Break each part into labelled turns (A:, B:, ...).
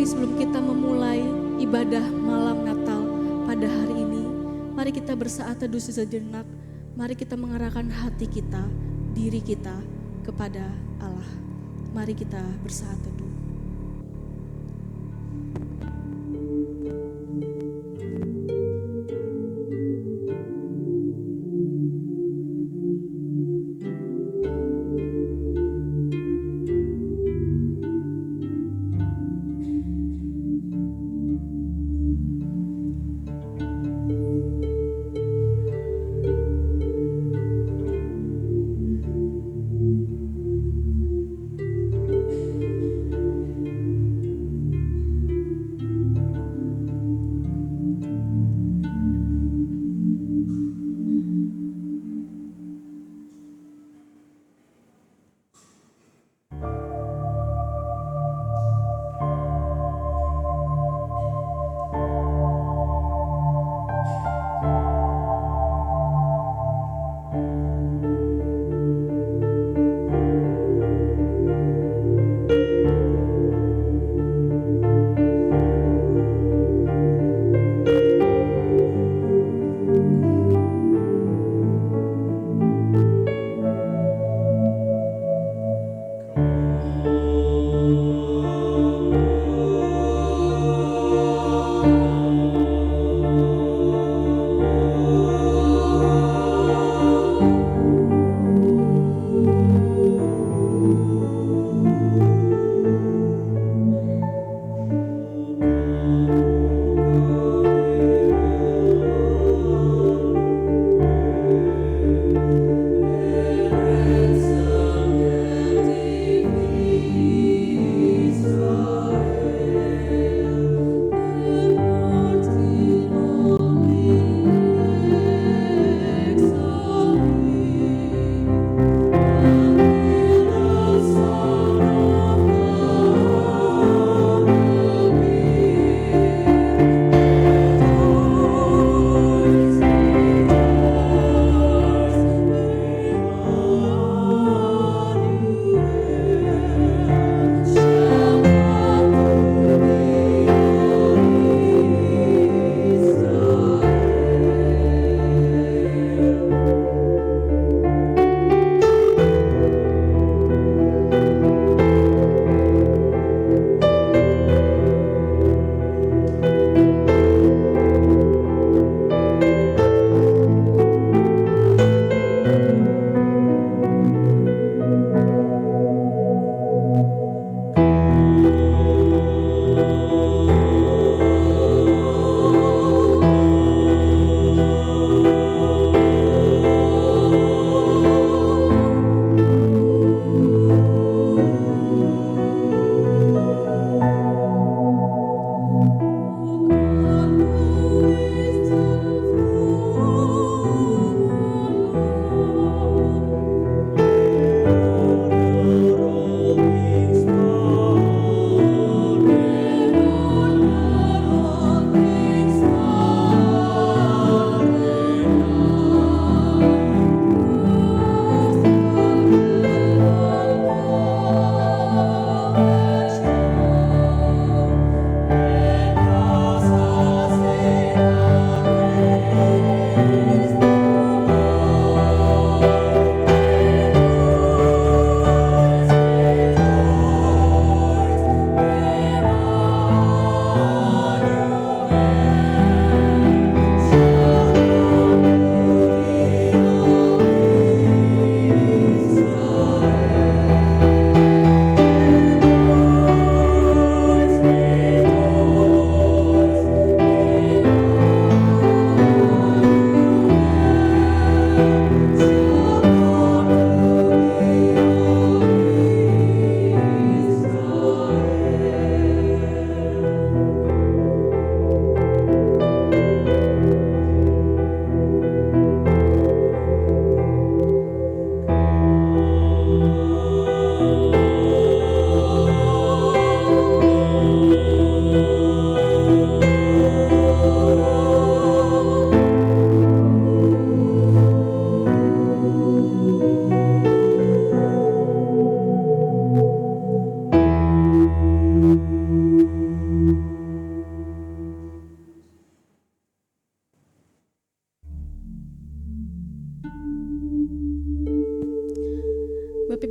A: Mari sebelum kita memulai ibadah malam Natal pada hari ini, mari kita bersaat teduh sejenak. Mari kita mengarahkan hati kita, diri kita kepada Allah. Mari kita bersaat teduh.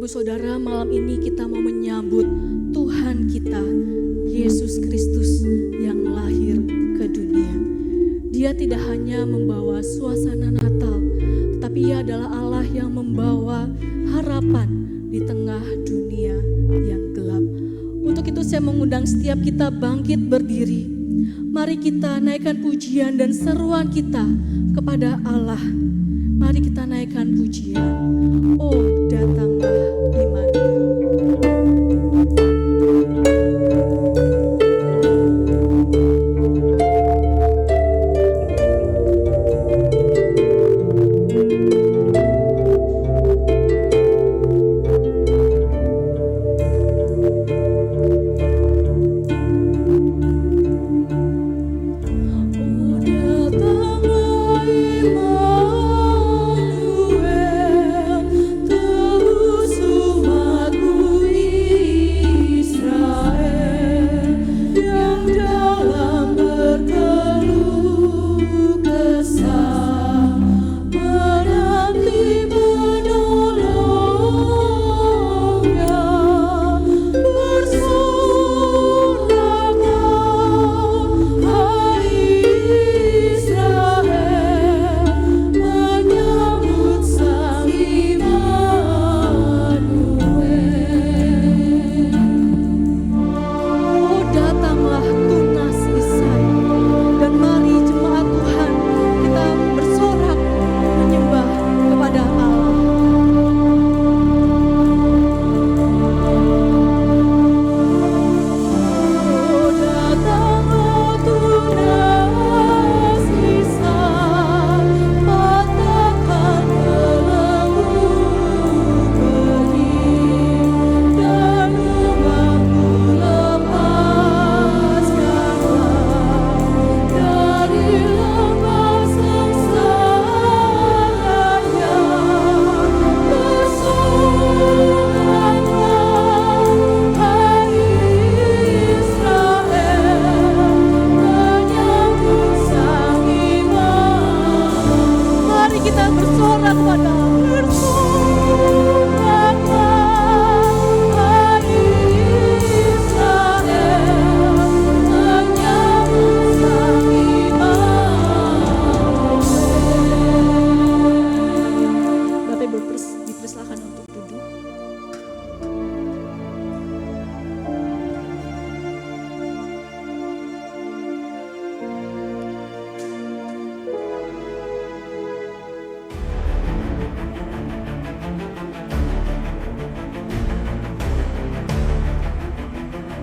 A: Bapak Ibu Saudara, malam ini kita mau menyambut Tuhan kita, Yesus Kristus yang lahir ke dunia. Dia tidak hanya membawa suasana Natal, tetapi Ia adalah Allah yang membawa harapan di tengah dunia yang gelap. Untuk itu saya mengundang setiap kita bangkit berdiri. Mari kita naikkan pujian dan seruan kita kepada Allah. Mari kita naikkan pujian. Oh, datanglah Immanuel.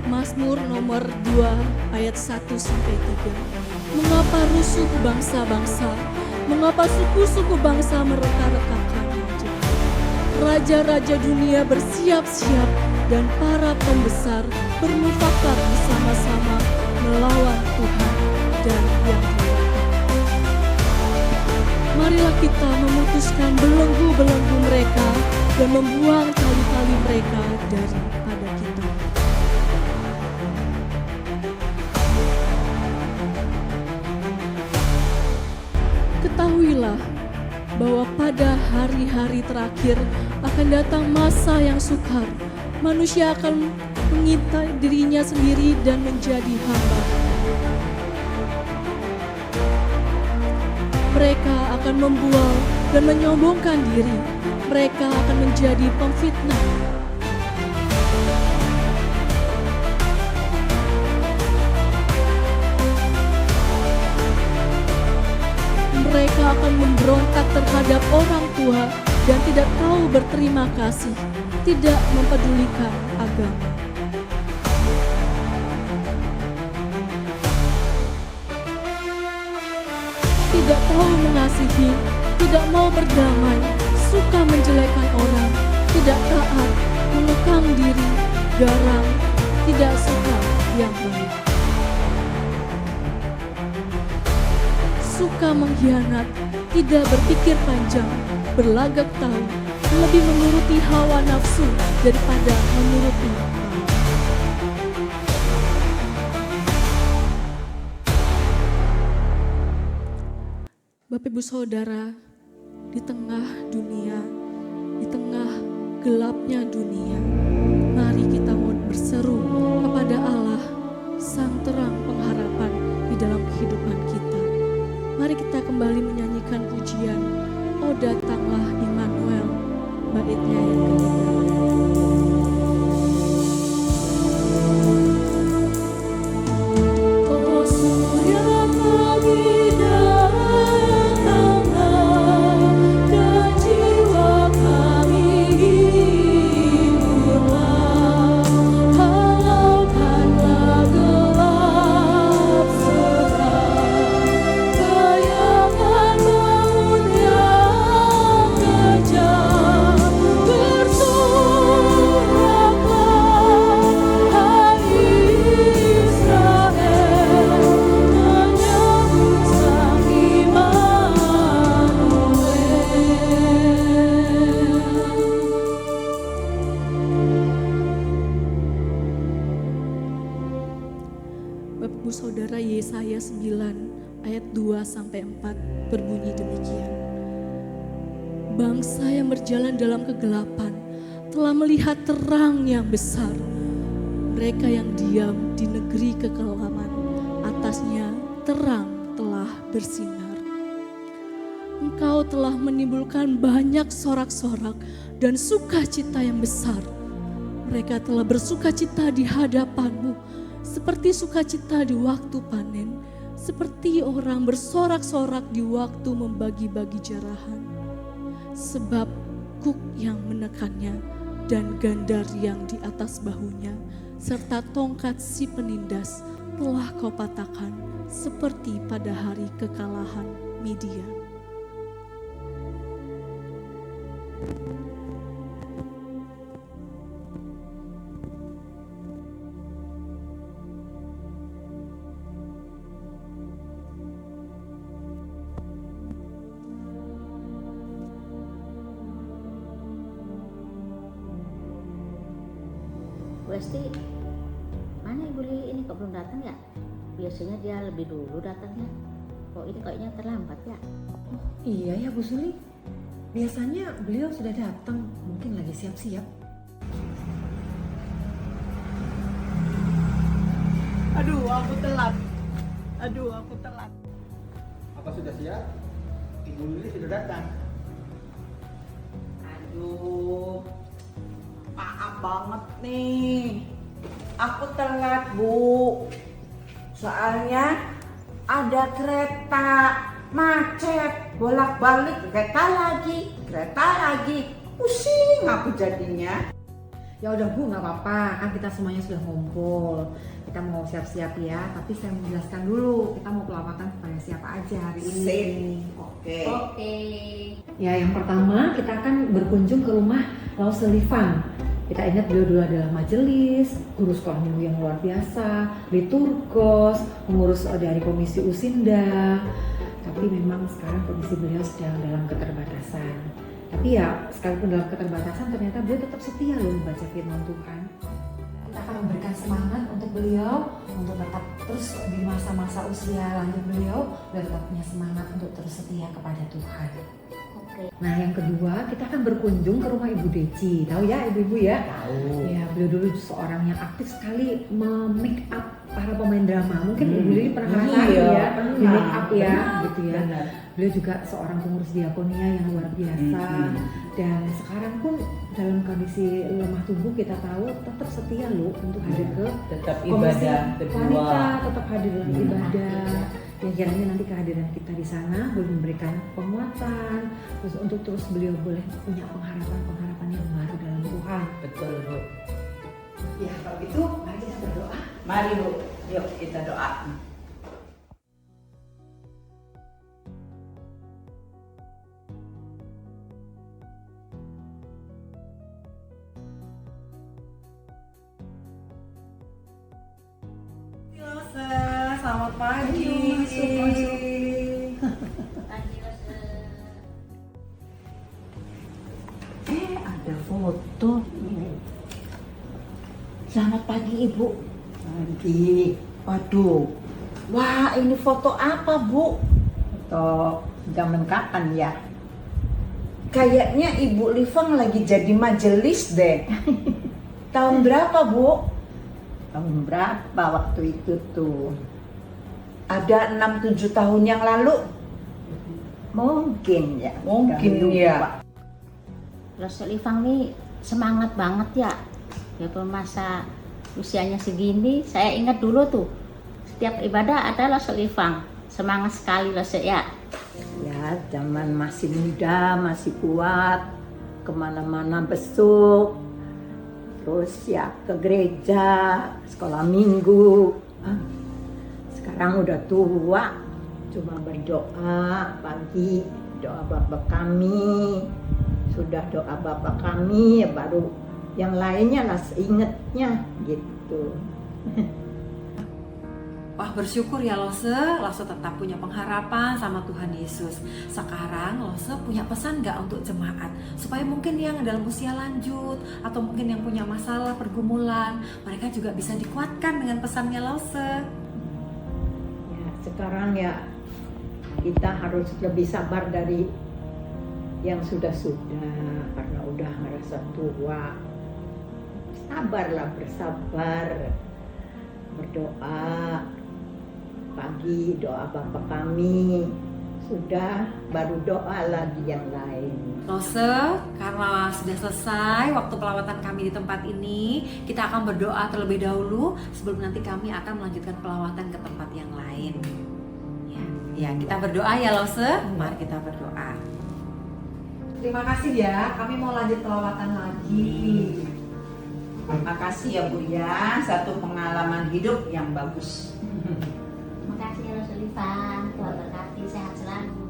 A: Mazmur nomor 2 ayat 1-3. Mengapa rusuh bangsa-bangsa, mengapa suku-suku bangsa mereka-rekakan wajah? Raja-raja dunia bersiap-siap dan para pembesar bermufakat bersama-sama melawan Tuhan dan Yang Kuat. Marilah kita memutuskan belenggu-belenggu mereka dan membuang tali-tali mereka daripada kita. Ketahuilah bahwa pada hari-hari terakhir akan datang masa yang sukar. Manusia akan mengintai dirinya sendiri dan menjadi hamba. Mereka akan membual dan menyombongkan diri. Mereka akan menjadi pemfitnah. Mereka akan memberontak terhadap orang tua dan tidak tahu berterima kasih, tidak mempedulikan agama. Tidak tahu mengasihi, tidak mau berdamai, suka menjelekkan orang, tidak taat, mengekang diri, garang, tidak suka yang baik. Suka mengkhianat, tidak berpikir panjang, berlagak tahu, lebih menuruti hawa nafsu daripada menuruti Allah. Bapak Ibu Saudara, di tengah dunia, di tengah gelapnya dunia. Mari kita mau berseru kepada Allah, Sang Terang Pengharapan di dalam kehidupan kita. Mari kita kembali menyanyikan pujian, "Oh datanglah Immanuel," baitnya yang ketiga. Oh surya pagi datanglah, dan jiwa kami hiburlah. Halaukanlah gelap seram, bayangan bangun yang kejam. Bersoraklah hai Israel, menyambut Sang Bapak Ibu Saudara, Yesaya 9 ayat 2 sampai 4 berbunyi demikian. Bangsa yang berjalan dalam kegelapan telah melihat terang yang besar. Mereka yang diam di negeri kekelaman, atasnya terang telah bersinar. Engkau telah menimbulkan banyak sorak-sorak dan sukacita yang besar. Mereka telah bersukacita di hadapanmu, seperti sukacita di waktu panen, seperti orang bersorak-sorak di waktu membagi-bagi jarahan. Sebab kuk yang menekannya dan gandar yang di atas bahunya, serta tongkat si penindas telah kau patahkan, seperti pada hari kekalahan Midian.
B: Bu Esti, mana Ibu Lili ini kok belum datang ya? Biasanya dia lebih dulu datangnya. Kok ini kayaknya terlambat ya?
C: Iya ya Bu Suli, biasanya beliau sudah datang, mungkin lagi siap-siap.
D: Aduh, aku telat.
E: Apa sudah siap? Ibu Lili sudah datang.
D: Aduh, maaf banget nih. Aku telat, Bu. Soalnya ada kereta macet, bolak-balik, kereta lagi. Pusing aku jadinya.
C: Ya udah Bu, nggak apa-apa, kan kita semuanya sudah ngumpul. Kita mau siap-siap ya, tapi saya mau jelaskan dulu, kita mau pelamatan kepada siapa aja hari ini.
D: Sip. Oke.
C: Ya, yang pertama kita akan berkunjung ke rumah Laus Sullivan. Kita ingat beliau dulu adalah majelis, guru sekolah minggu yang luar biasa, liturgos, pengurus dari komisi Usinda. Tapi memang sekarang kondisi beliau sedang dalam keterbatasan. Tapi ya sekalipun dalam keterbatasan ternyata beliau tetap setia loh membaca firman Tuhan. Kita akan memberikan semangat untuk beliau untuk tetap terus di masa-masa usia lanjut beliau dan tetap punya semangat untuk terus setia kepada Tuhan. Nah yang kedua kita akan berkunjung ke rumah Ibu Deci. Tahu ya ibu-ibu ya?
E: Tahu.
C: Ya beliau dulu seorang yang aktif sekali make up para pemain drama. Mungkin Ibu Lili pernah ngerasain ya, di make up ya, gitu ya.
E: Benar.
C: Beliau juga seorang pengurus diakonia yang luar biasa. Dan sekarang pun dalam kondisi lemah tubuh kita tahu tetap setia loh untuk hadir ke
E: Tetap
C: komisi
E: ibadah
C: wanita,
E: berdua.
C: tetap hadir dalam ibadah. Yang kiranya nanti kehadiran kita di sana boleh memberikan penguatan, terus untuk terus beliau boleh punya pengharapan yang baru dalam Tuhan.
E: Betul, Bu.
C: Ya kalau gitu mari kita berdoa.
D: Mari, Bu. Yuk kita doa. Selamat pagi.
C: Masuk.
D: Ada foto. Selamat pagi, Ibu. Pagi. Waduh. Wah, ini foto apa, Bu?
F: Foto zaman kapan ya?
D: kayaknya Ibu Livang lagi jadi majelis deh. Tahun berapa, Bu?
F: Tahun berapa waktu itu tuh?
D: Ada 6-7 tahun yang lalu?
F: Mungkin ya.
D: Mungkin
F: Udah lupa.
D: ya.
B: Lose Livang nih semangat banget ya. Ya masa usianya segini, saya ingat dulu tuh setiap ibadah ada Lose Livang. Semangat sekali Lose ya.
F: Ya, zaman masih muda, masih kuat, kemana-mana besuk, terus ya ke gereja, sekolah minggu. Sekarang udah tua, cuma berdoa pagi, doa Bapa kami, sudah doa Bapa kami, ya baru yang lainnya lah ingetnya gitu.
C: Wah, bersyukur ya Lose tetap punya pengharapan sama Tuhan Yesus. Sekarang Lose punya pesan nggak untuk jemaat? Supaya mungkin yang dalam usia lanjut atau mungkin yang punya masalah pergumulan, mereka juga bisa dikuatkan dengan pesannya Lose.
F: Ya, sekarang ya kita harus lebih sabar dari yang sudah-sudah karena udah ngerasa tua. Sabarlah, bersabar, berdoa pagi, doa Bapa kami, sudah baru doa lagi yang lain.
C: Lose, karena sudah selesai waktu pelawatan kami di tempat ini, kita akan berdoa terlebih dahulu sebelum nanti kami akan melanjutkan pelawatan ke tempat yang lain. Ya, kita berdoa ya Lose. Mari kita berdoa. Terima kasih ya, kami mau lanjut pelawatan lagi.
D: Terima kasih ya Bu ya, satu pengalaman hidup yang bagus.
B: Terima kasih ya Lose Livang. Tuhan berkati, sehat selalu.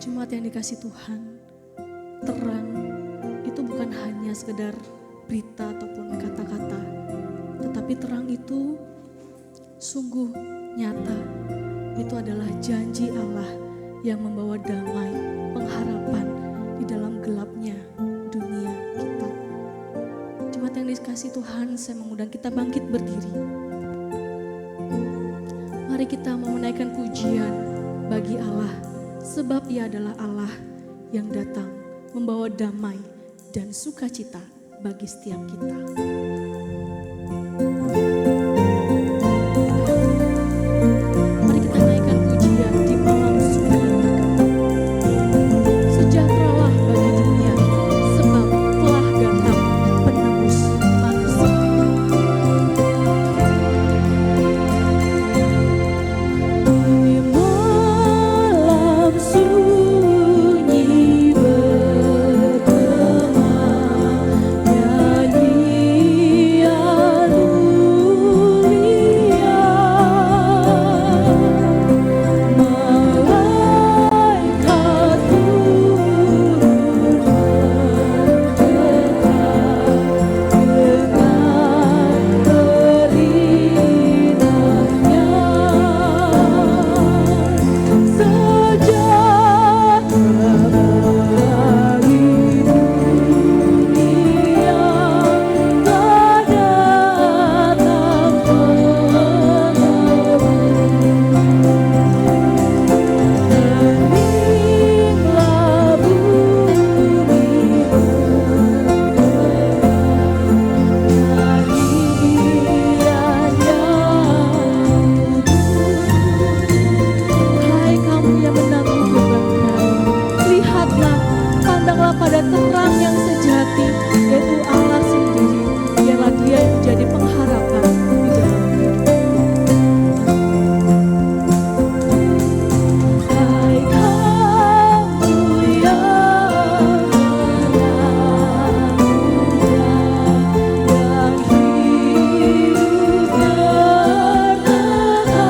A: Jemaat yang dikasih Tuhan, terang itu bukan hanya sekedar berita ataupun kata-kata, tetapi terang itu sungguh nyata. Itu adalah janji Allah yang membawa damai, pengharapan di dalam gelapnya dunia kita. Jemaat yang dikasih Tuhan, saya mengundang kita bangkit berdiri. Mari kita mau menaikkan pujian bagi Allah, sebab Ia adalah Allah yang datang membawa damai dan sukacita bagi setiap kita. Mari kita naikkan pujian di malam sunyi yang berkah. Sejahteralah bagi dunia, sebab telah datang penebus manusia. Di malam sunyi bergema, nyanyian mulia, malaikat turun berdekat dengan terindahnya. Sejahtera bagi dunia, telah datang penebus. Heninglah bumi Hai kamu yang menanggung beban berat, lihatlah, pandanglah pada terang yang sejati, yaitu Allah sendiri. Biarlah Dia yang menjadi pengharapan di dalam hidup. Hai kamu yang hidup berkekal,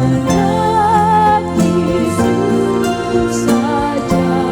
A: menak Yesus saja.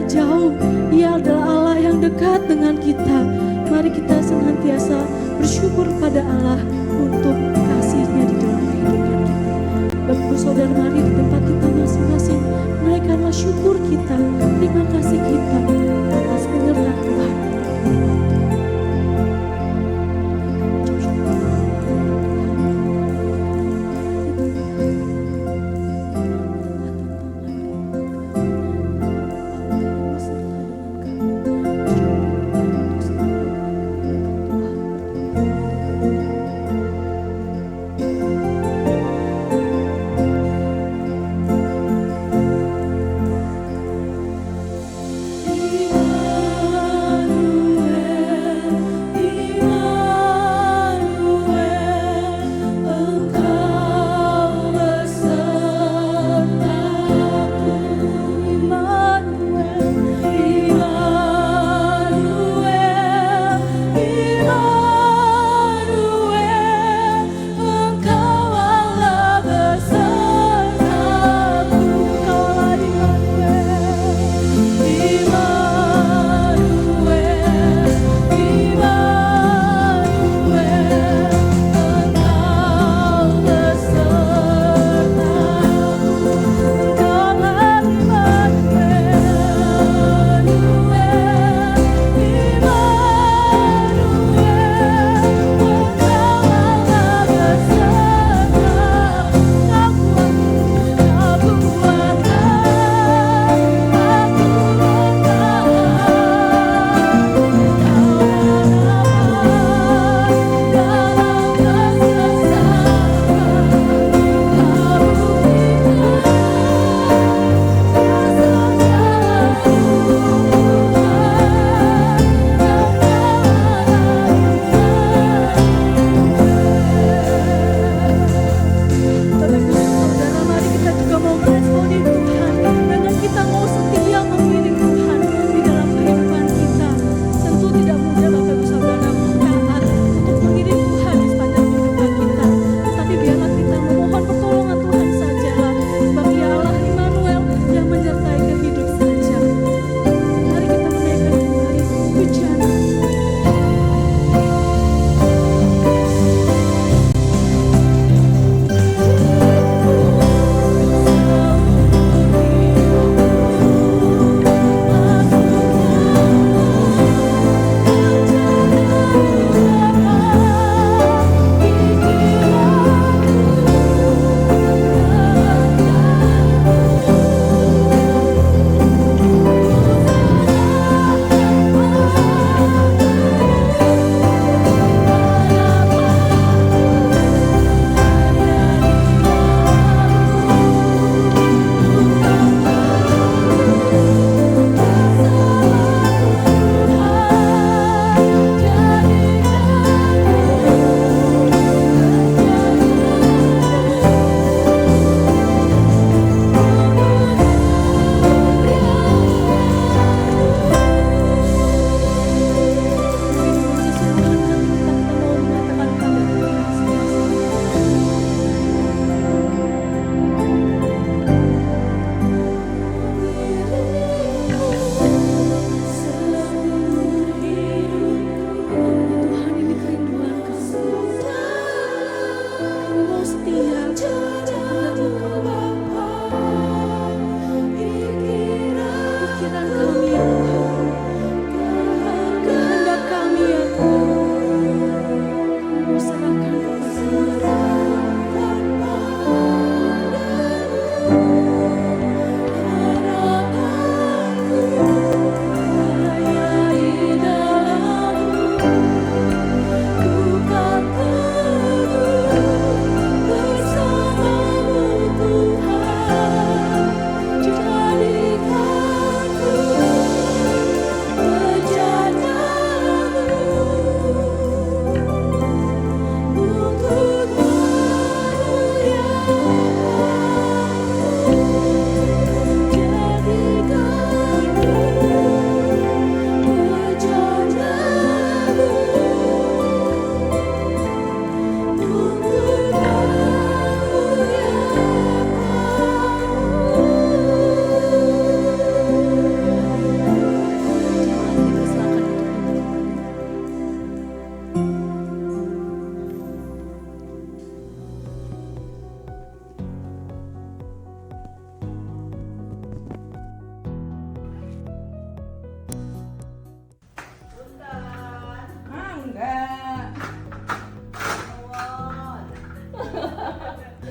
A: tidak jauh, Ia adalah Allah yang dekat dengan kita. Mari kita senantiasa bersyukur pada Allah untuk kasih-Nya di dalam kehidupan kita. Bapak Ibu Saudara, mari di tempat kita masing-masing naikkanlah syukur kita, terima kasih kita atas penyertaan Tuhan.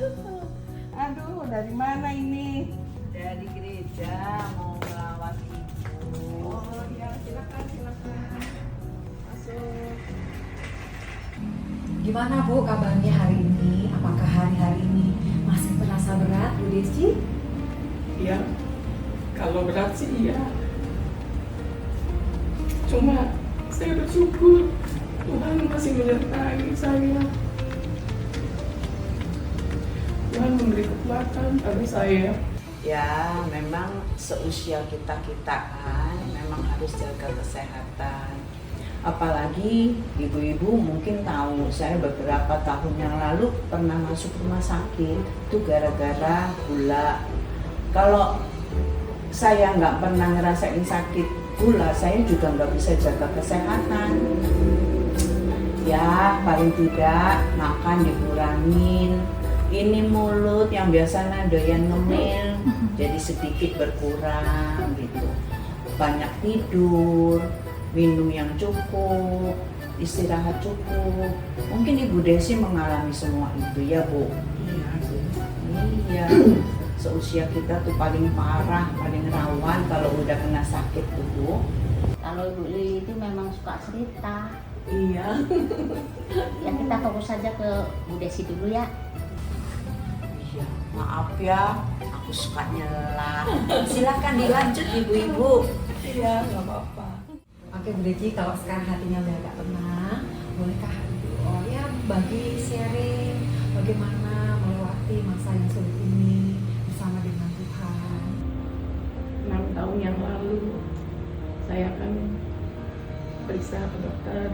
D: Aduh, dari mana ini?
G: Dari gereja mau melawat ibu.
D: Oh ya, silakan. Masuk.
C: Gimana Bu kabarnya hari ini? Apakah hari-hari ini masih terasa berat Bu Desi?
H: Ya, kalau berat sih iya. Cuma saya bersyukur Tuhan masih menyertai saya. Tuhan memberi kekuatan pada saya.
G: Ya, memang seusia kita-kitaan memang harus jaga kesehatan. Apalagi ibu-ibu mungkin tahu, saya beberapa tahun yang lalu pernah masuk rumah sakit itu gara-gara gula. Kalau saya nggak pernah ngerasain sakit gula, saya juga nggak bisa jaga kesehatan. Ya, paling tidak makan dikurangin. Ini mulut yang biasanya doyan ngemil, jadi sedikit berkurang gitu. Banyak tidur, minum yang cukup, istirahat cukup. Mungkin Ibu Desi mengalami semua itu ya Bu? Iya. Seusia kita tuh paling parah, paling rawan kalau udah kena sakit tuh Bu.
B: Kalau Ibu Lili itu memang suka cerita.
H: Iya.
B: Ya kita fokus saja ke Bu Desi dulu ya.
G: Iya, maaf ya, aku suka nyela.
C: Silakan dilanjut Ibu-ibu.
H: Iya, nggak apa-apa.
C: Oke Bu Desi, kalau sekarang hatinya udah agak tenang, bolehkah Ibu ya bagi sharing bagaimana melewati masa yang sulit ini bersama dengan Tuhan?
H: 6 tahun yang lalu saya kan periksa ke dokter.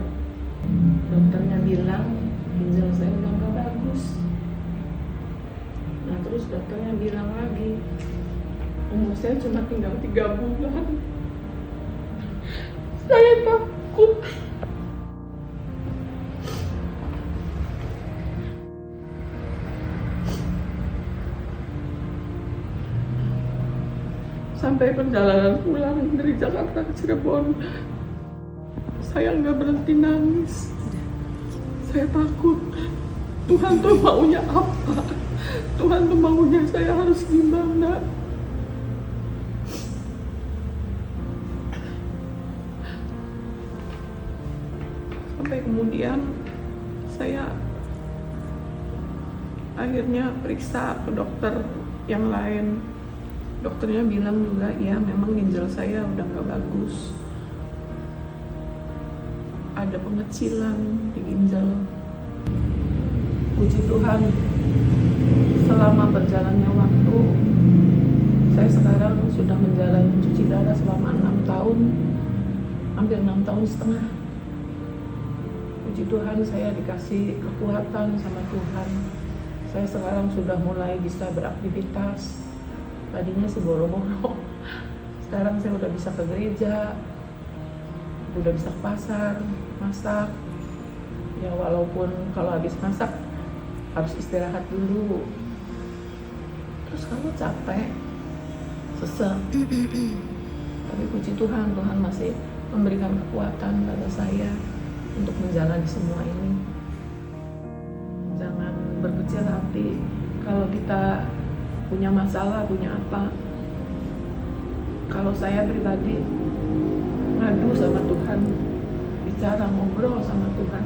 H: Dokternya bilang ginjal saya udah nggak bagus. Nah terus dokternya bilang lagi umur saya cuma tinggal 3 bulan. Saya takut. Sampai perjalanan pulang dari Jakarta ke Cirebon, saya nggak berhenti nangis. Saya takut. Tuhan tuh maunya apa? Tuhan tuh maunya saya harus gimana? Sampai kemudian saya akhirnya periksa ke dokter yang lain. Dokternya bilang juga, ya memang ginjal saya udah nggak bagus. Ada pengecilan di ginjal. Puji Tuhan, selama berjalannya waktu, saya sekarang sudah menjalani cuci darah selama 6 tahun, hampir 6 tahun setengah. Puji Tuhan, saya dikasih kekuatan sama Tuhan. Saya sekarang sudah mulai bisa beraktivitas. Tadinya sih boro-boro, sekarang saya udah bisa ke gereja, udah bisa ke pasar, masak. Ya walaupun kalau habis masak harus istirahat dulu. Terus kalau capek, sesek. Tapi puji Tuhan, Tuhan masih memberikan kekuatan pada saya untuk menjalani semua ini. Jangan berkecil hati kalau kita punya masalah, punya apa. Kalau saya pribadi ngadu sama Tuhan, bicara, ngobrol sama Tuhan,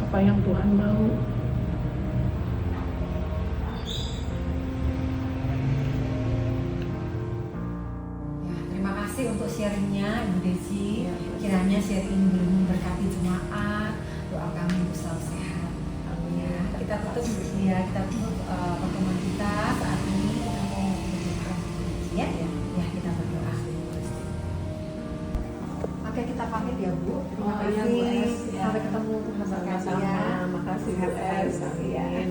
H: apa yang Tuhan mau.
C: Ya, terima kasih untuk sharingnya Ibu Desi. Kiranya sharing ini boleh memberkati jemaat. Doa kami untuk selalu sehat. Ya, kita tutup pertemuan kita saat ini. Kita mau berdoa. Ya, kita berdoa. Oke, kita pamit ya Bu. Terima
H: Oh, iya,
C: kasih.
H: Bu Es.
C: Sampai ketemu Tuhan berkati ya.
H: Makasih Bu
C: Sehat-sehat
H: Es.
C: selalu ya.
H: Amin.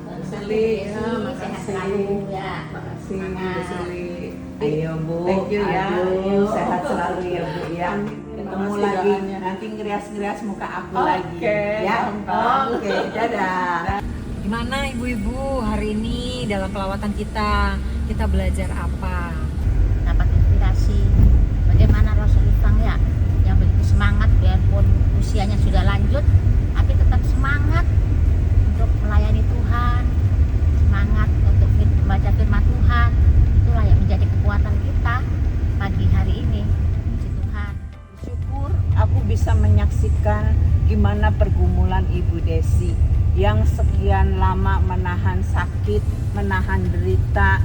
B: Bu
H: Seli,
B: Desi,
H: ya,
B: sehat
H: makasih.
B: selalu ya.
H: Makasih Bu
B: Semangat.
H: Seli.
G: Ayo Bu,
H: Thank you ya.
G: aduh, sehat selalu ya Bu ya.
H: Terima
G: Ketemu
H: kasih
G: lagi,
H: doanya.
G: nanti ngerias-ngerias muka aku
H: Oke,
G: lagi. Ya,
H: gampang.
G: oke, dadah.
C: Gimana ibu-ibu hari ini dalam pelawatan kita belajar apa?
B: Dapat inspirasi bagaimana Rasul Ifang ya yang begitu semangat biarpun usianya sudah lanjut tapi tetap semangat untuk melayani Tuhan,
I: sekian lama menahan sakit, menahan derita.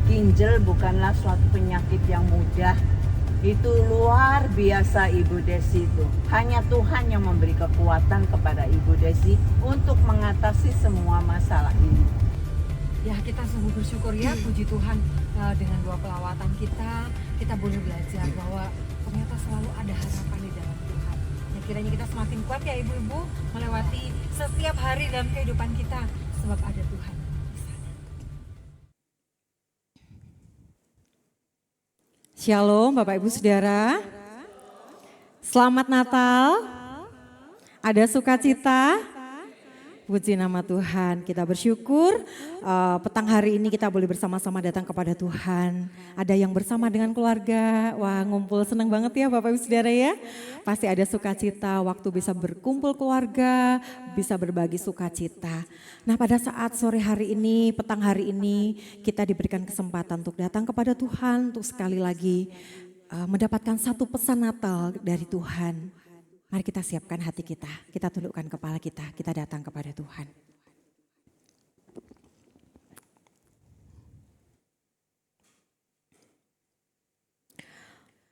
I: Ginjal bukanlah suatu penyakit yang mudah. Itu luar biasa Ibu Desi itu. Hanya Tuhan yang memberi kekuatan kepada Ibu Desi untuk mengatasi semua masalah ini.
C: Ya, kita sungguh bersyukur ya, puji Tuhan, dengan 2 pelawatan kita boleh belajar bahwa ternyata selalu ada harapan di dalam Tuhan. Ya, kiranya kita semakin kuat ya ibu-ibu melewati setiap hari dalam kehidupan kita sebab ada Tuhan di sana.
J: Shalom Bapak Ibu Saudara. Selamat Natal. Ada sukacita. Puji nama Tuhan, kita bersyukur petang hari ini kita boleh bersama-sama datang kepada Tuhan. Ada yang bersama dengan keluarga, wah ngumpul senang banget ya Bapak Ibu Saudara ya. Pasti ada sukacita, waktu bisa berkumpul keluarga, bisa berbagi sukacita. Nah pada saat sore hari ini, petang hari ini kita diberikan kesempatan untuk datang kepada Tuhan, untuk sekali lagi mendapatkan satu pesan Natal dari Tuhan. Mari kita siapkan hati kita tundukkan kepala kita datang kepada Tuhan.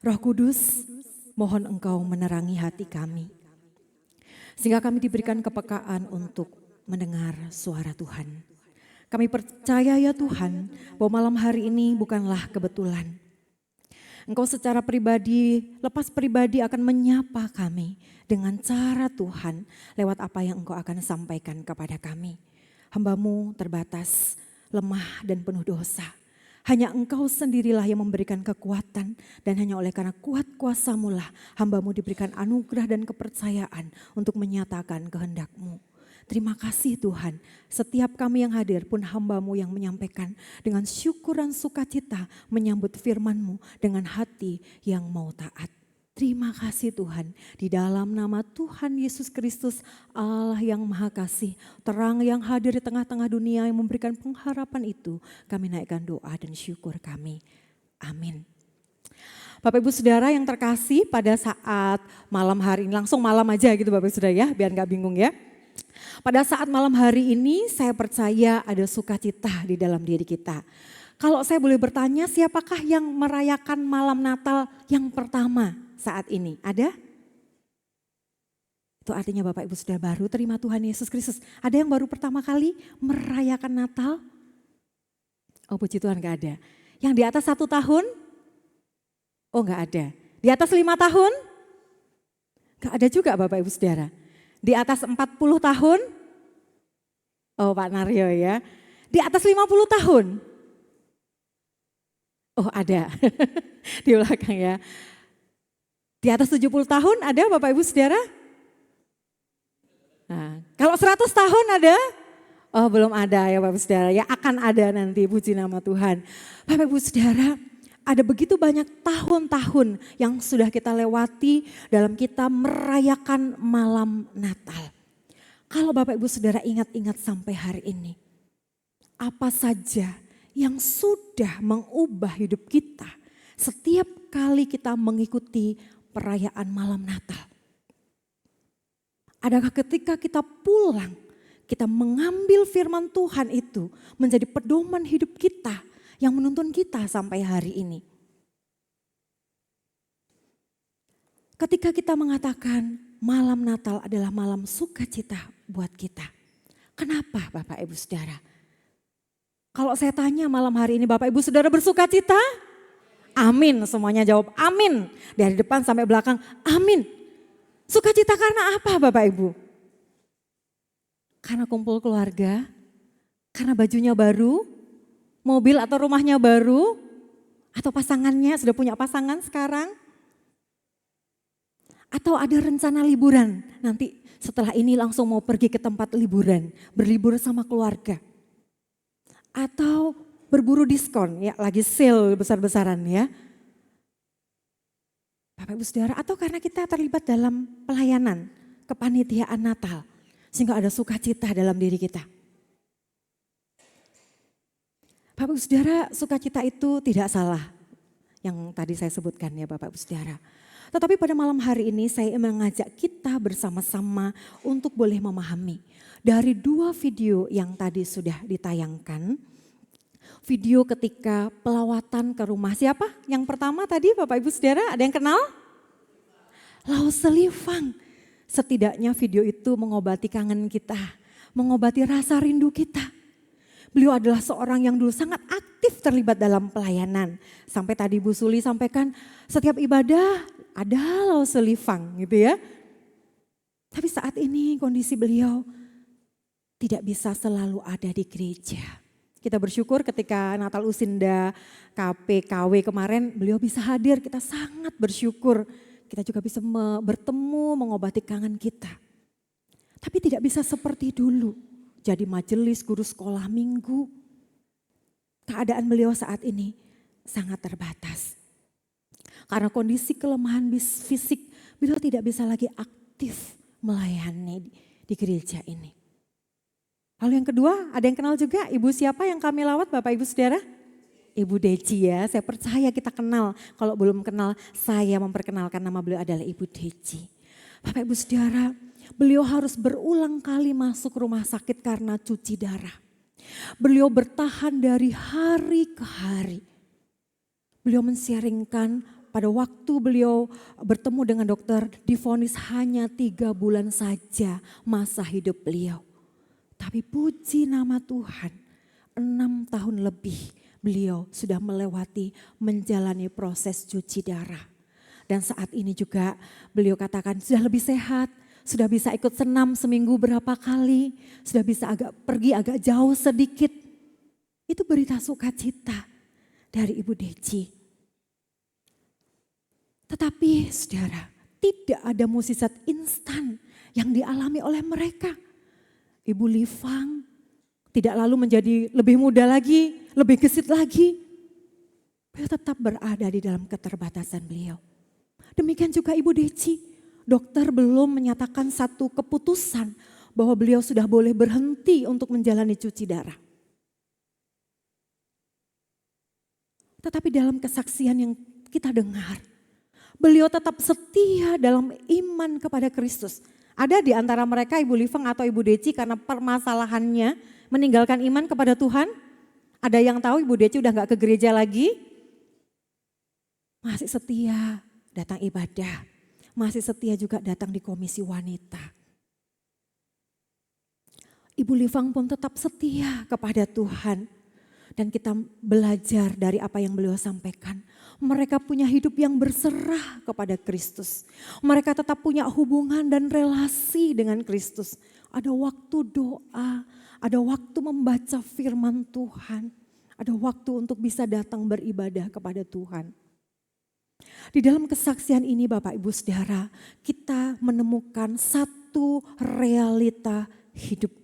J: Roh Kudus, mohon Engkau menerangi hati kami. Sehingga kami diberikan kepekaan untuk mendengar suara Tuhan. Kami percaya ya Tuhan bahwa malam hari ini bukanlah kebetulan. Engkau secara pribadi, lepas pribadi akan menyapa kami dengan cara Tuhan lewat apa yang Engkau akan sampaikan kepada kami. Hamba-Mu terbatas, lemah dan penuh dosa. Hanya Engkau sendirilah yang memberikan kekuatan dan hanya oleh karena kuat kuasa-Mu lah hamba-Mu diberikan anugerah dan kepercayaan untuk menyatakan kehendak-Mu. Terima kasih Tuhan, setiap kami yang hadir pun hamba-Mu yang menyampaikan dengan syukuran sukacita menyambut firman-Mu dengan hati yang mau taat. Terima kasih Tuhan, di dalam nama Tuhan Yesus Kristus Allah yang Maha Kasih, terang yang hadir di tengah-tengah dunia yang memberikan pengharapan itu, kami naikkan doa dan syukur kami. Amin. Bapak Ibu Saudara yang terkasih, pada saat malam hari ini, langsung malam aja gitu Bapak Ibu Saudara ya, biar gak bingung ya. Pada saat malam hari ini saya percaya ada sukacita di dalam diri kita. Kalau saya boleh bertanya, siapakah yang merayakan malam Natal yang pertama saat ini? Ada? Itu artinya Bapak Ibu sudah baru terima Tuhan Yesus Kristus. Ada yang baru pertama kali merayakan Natal? Oh puji Tuhan gak ada. Yang di atas 1 tahun? Oh gak ada. Di atas 5 tahun? Gak ada juga Bapak Ibu Saudara. Di atas 40 tahun? Oh Pak Naryo ya. Di atas 50 tahun? Oh ada. Di belakang ya. Di atas 70 tahun ada Bapak Ibu Saudara? Nah, kalau 100 tahun ada? Oh belum ada ya Bapak Ibu Saudara. Ya akan ada nanti, puji nama Tuhan. Bapak Ibu Saudara, ada begitu banyak tahun-tahun yang sudah kita lewati dalam kita merayakan malam Natal. Kalau Bapak Ibu Saudara ingat-ingat sampai hari ini, apa saja yang sudah mengubah hidup kita setiap kali kita mengikuti perayaan malam Natal? Adakah ketika kita pulang, kita mengambil firman Tuhan itu menjadi pedoman hidup kita yang menuntun kita sampai hari ini? Ketika kita mengatakan malam Natal adalah malam sukacita buat kita. Kenapa Bapak Ibu Saudara? Kalau saya tanya malam hari ini Bapak Ibu Saudara bersukacita? Amin, semuanya jawab amin. Dari depan sampai belakang amin. Sukacita karena apa Bapak Ibu? Karena kumpul keluarga, karena bajunya baru, mobil atau rumahnya baru, atau pasangannya sudah punya pasangan sekarang. Atau ada rencana liburan, nanti setelah ini langsung mau pergi ke tempat liburan, berlibur sama keluarga. Atau berburu diskon, ya lagi sale besar-besaran ya. Bapak Ibu Saudara, atau karena kita terlibat dalam pelayanan, kepanitiaan Natal, sehingga ada sukacita dalam diri kita. Bapak Ibu Saudara, sukacita itu tidak salah yang tadi saya sebutkan ya Bapak Ibu Saudara. Tetapi pada malam hari ini saya ingin mengajak kita bersama-sama untuk boleh memahami dari 2 video yang tadi sudah ditayangkan. Video ketika pelawatan ke rumah siapa? Yang pertama tadi Bapak Ibu Saudara, ada yang kenal? Lause Lifang. Setidaknya video itu mengobati kangen kita, mengobati rasa rindu kita. Beliau adalah seorang yang dulu sangat aktif terlibat dalam pelayanan. Sampai tadi Bu Suli sampaikan setiap ibadah ada Lause Lifang gitu ya. Tapi saat ini kondisi beliau tidak bisa selalu ada di gereja. Kita bersyukur ketika Natal Usinda KPKW kemarin beliau bisa hadir, kita sangat bersyukur. Kita juga bisa bertemu, mengobati kangen kita. Tapi tidak bisa seperti dulu. Jadi majelis guru sekolah minggu. Keadaan beliau saat ini sangat terbatas. Karena kondisi kelemahan fisik, beliau tidak bisa lagi aktif melayani di gereja ini. Lalu yang kedua, ada yang kenal juga ibu siapa yang kami lawat Bapak Ibu Saudara? Ibu Deci ya, saya percaya kita kenal. Kalau belum kenal, saya memperkenalkan nama beliau adalah Ibu Deci. Bapak Ibu Saudara, beliau harus berulang kali masuk rumah sakit karena cuci darah. Beliau bertahan dari hari ke hari. Beliau men-sharingkan pada waktu beliau bertemu dengan dokter, divonis hanya 3 bulan saja masa hidup beliau. Tapi puji nama Tuhan, 6 tahun lebih beliau sudah melewati menjalani proses cuci darah. Dan saat ini juga beliau katakan sudah lebih sehat, sudah bisa ikut senam seminggu berapa kali, sudah bisa pergi agak jauh sedikit. Itu berita sukacita dari Ibu Deci. Tetapi saudara, tidak ada mukjizat instan yang dialami oleh mereka. Ibu Lifang tidak lalu menjadi lebih muda lagi, lebih gesit lagi. Beliau tetap berada di dalam keterbatasan beliau. Demikian juga Ibu Deci, dokter belum menyatakan satu keputusan bahwa beliau sudah boleh berhenti untuk menjalani cuci darah. Tetapi dalam kesaksian yang kita dengar, beliau tetap setia dalam iman kepada Kristus. Ada di antara mereka Ibu Lifang atau Ibu Deci karena permasalahannya meninggalkan iman kepada Tuhan. Ada yang tahu Ibu Deci udah gak ke gereja lagi? Masih setia datang ibadah. Masih setia juga datang di komisi wanita. Ibu Lifang pun tetap setia kepada Tuhan. Dan kita belajar dari apa yang beliau sampaikan. Mereka punya hidup yang berserah kepada Kristus. Mereka tetap punya hubungan dan relasi dengan Kristus. Ada waktu doa, ada waktu membaca firman Tuhan. Ada waktu untuk bisa datang beribadah kepada Tuhan. Di dalam kesaksian ini Bapak Ibu Saudara, kita menemukan satu realita hidup.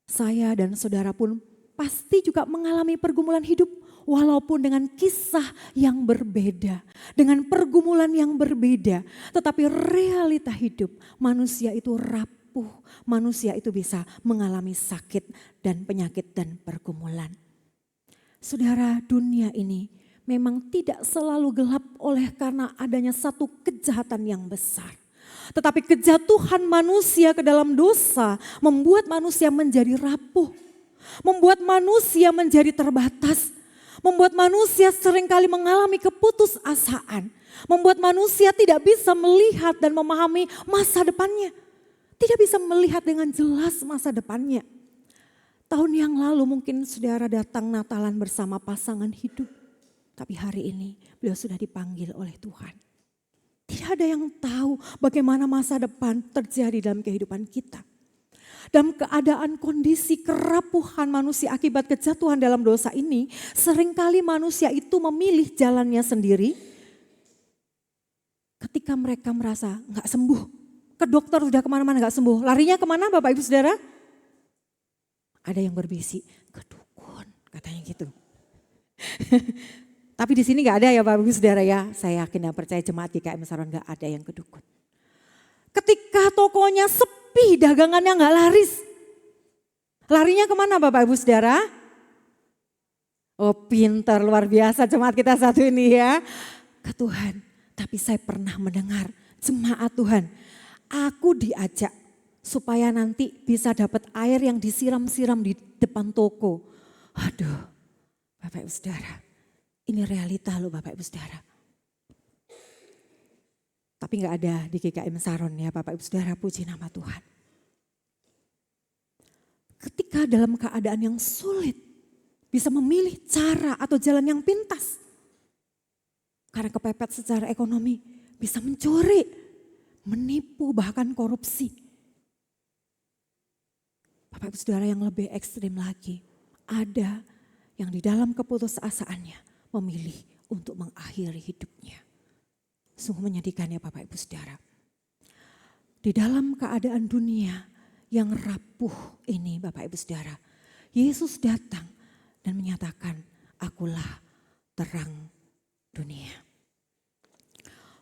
J: Saya dan saudara pun pasti juga mengalami pergumulan hidup walaupun dengan kisah yang berbeda, dengan pergumulan yang berbeda. Tetapi realita hidup manusia itu rapuh, manusia itu bisa mengalami sakit dan penyakit dan pergumulan. Saudara, dunia ini memang tidak selalu gelap oleh karena adanya satu kejahatan yang besar. Tetapi kejatuhan manusia ke dalam dosa membuat manusia menjadi rapuh. Membuat manusia menjadi terbatas, membuat manusia seringkali mengalami keputusasaan, membuat manusia tidak bisa melihat dan memahami masa depannya, tidak bisa melihat dengan jelas masa depannya. Tahun yang lalu mungkin saudara datang Natalan bersama pasangan hidup, tapi hari ini beliau sudah dipanggil oleh Tuhan. Tidak ada yang tahu bagaimana masa depan terjadi dalam kehidupan kita. Dalam keadaan kondisi kerapuhan manusia akibat kejatuhan dalam dosa ini, seringkali manusia itu memilih jalannya sendiri. Ketika mereka merasa nggak sembuh, ke dokter sudah kemana-mana nggak sembuh, larinya kemana Bapak Ibu Saudara? Ada yang berbisik, ke dukun katanya gitu. Tapi di sini nggak ada ya Bapak Ibu Saudara ya, saya yakin dan percaya jemaat GKM Saron nggak ada yang ke dukun. Ketika tokonya sepi, dagangannya nggak laris. Larinya kemana Bapak Ibu Saudara? Oh pintar, luar biasa jemaat kita satu ini ya. Ke Tuhan. Tapi saya pernah mendengar jemaat Tuhan, aku diajak supaya nanti bisa dapat air yang disiram-siram di depan toko. Aduh, Bapak Ibu Saudara, ini realita loh Bapak Ibu Saudara. Tapi nggak ada di GKM Saron ya Bapak Ibu Saudara, puji nama Tuhan. Ketika dalam keadaan yang sulit, bisa memilih cara atau jalan yang pintas. Karena kepepet secara ekonomi, bisa mencuri, menipu, bahkan korupsi. Bapak Ibu Saudara, yang lebih ekstrim lagi, ada yang di dalam keputusasaannya memilih untuk mengakhiri hidupnya. Sungguh menyedihkan ya Bapak Ibu Saudara. Di dalam keadaan dunia yang rapuh ini Bapak Ibu Saudara, Yesus datang dan menyatakan, akulah terang dunia.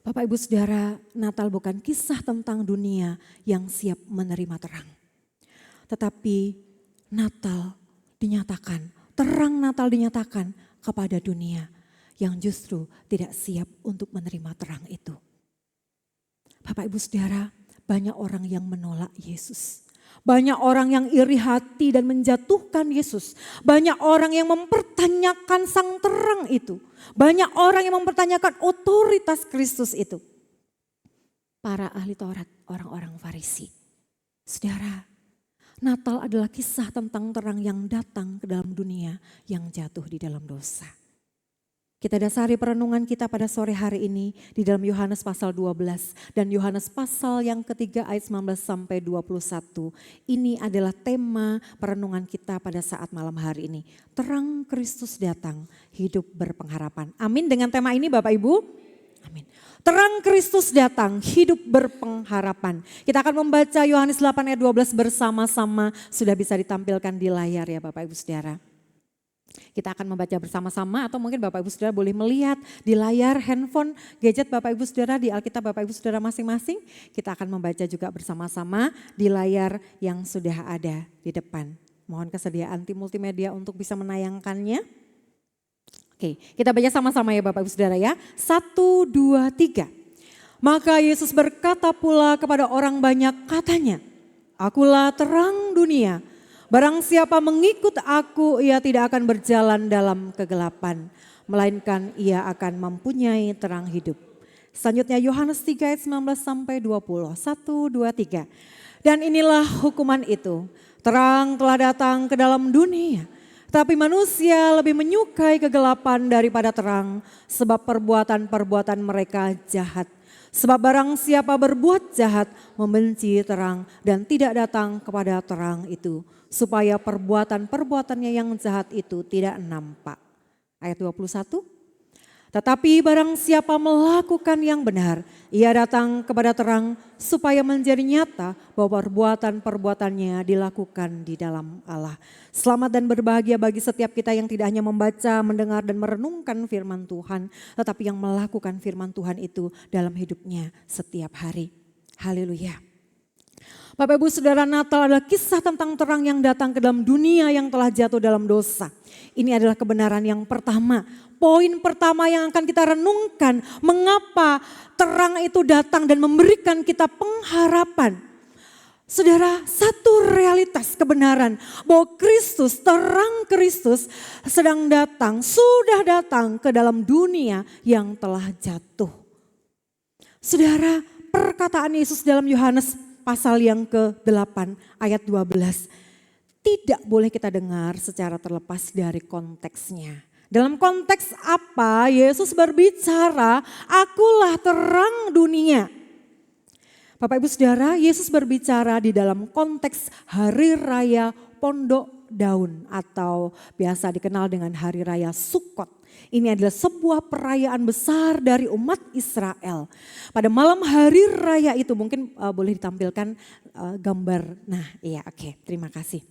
J: Bapak Ibu Saudara, Natal bukan kisah tentang dunia yang siap menerima terang. Tetapi Natal dinyatakan, terang Natal dinyatakan kepada dunia yang justru tidak siap untuk menerima terang itu. Bapak Ibu Saudara, banyak orang yang menolak Yesus. Banyak orang yang iri hati dan menjatuhkan Yesus. Banyak orang yang mempertanyakan sang terang itu. Banyak orang yang mempertanyakan otoritas Kristus itu. Para ahli Taurat, orang-orang Farisi. Saudara, Natal adalah kisah tentang terang yang datang ke dalam dunia yang jatuh di dalam dosa. Kita dasari perenungan kita pada sore hari ini di dalam Yohanes pasal 12 dan Yohanes pasal yang ketiga ayat 19 sampai 21. Ini adalah tema perenungan kita pada saat malam hari ini. Terang Kristus datang, hidup berpengharapan. Amin, dengan tema ini Bapak Ibu. Amin. Terang Kristus datang, hidup berpengharapan. Kita akan membaca Yohanes 8 ayat 12 bersama-sama. Sudah bisa ditampilkan di layar ya Bapak Ibu Saudara. Kita akan membaca bersama-sama atau mungkin Bapak Ibu Saudara boleh melihat di layar handphone gadget Bapak Ibu Saudara, di Alkitab Bapak Ibu Saudara masing-masing. Kita akan membaca juga bersama-sama di layar yang sudah ada di depan. Mohon kesediaan tim multimedia untuk bisa menayangkannya. Oke, kita baca sama-sama ya Bapak Ibu Saudara ya. 1, 2, 3. Maka Yesus berkata pula kepada orang banyak, katanya, akulah terang dunia. Barang siapa mengikut aku, ia tidak akan berjalan dalam kegelapan, melainkan ia akan mempunyai terang hidup. Selanjutnya Yohanes 3 ayat 19 sampai 20. 1, 2, 3. Dan inilah hukuman itu, terang telah datang ke dalam dunia, tapi manusia lebih menyukai kegelapan daripada terang, sebab perbuatan-perbuatan mereka jahat. Sebab barang siapa berbuat jahat membenci terang dan tidak datang kepada terang itu, supaya perbuatan-perbuatannya yang jahat itu tidak nampak. Ayat 21. Tetapi barang siapa melakukan yang benar, ia datang kepada terang supaya menjadi nyata bahwa perbuatan-perbuatannya dilakukan di dalam Allah. Selamat dan berbahagia bagi setiap kita yang tidak hanya membaca, mendengar dan merenungkan firman Tuhan, tetapi yang melakukan firman Tuhan itu dalam hidupnya setiap hari. Haleluya. Bapak Ibu Saudara, Natal adalah kisah tentang terang yang datang ke dalam dunia yang telah jatuh dalam dosa. Ini adalah kebenaran yang pertama. Poin pertama yang akan kita renungkan, mengapa terang itu datang dan memberikan kita pengharapan. Saudara, satu realitas kebenaran bahwa Kristus, terang Kristus sedang datang, sudah datang ke dalam dunia yang telah jatuh. Saudara, perkataan Yesus dalam Yohanes pasal yang ke-8 ayat 12 tidak boleh kita dengar secara terlepas dari konteksnya. Dalam konteks apa Yesus berbicara, akulah terang dunia. Bapak Ibu Saudara, Yesus berbicara di dalam konteks Hari Raya Pondok Daun atau biasa dikenal dengan Hari Raya Sukkot. Ini adalah sebuah perayaan besar dari umat Israel. Pada malam hari raya itu mungkin boleh ditampilkan gambar. Nah iya oke, terima kasih.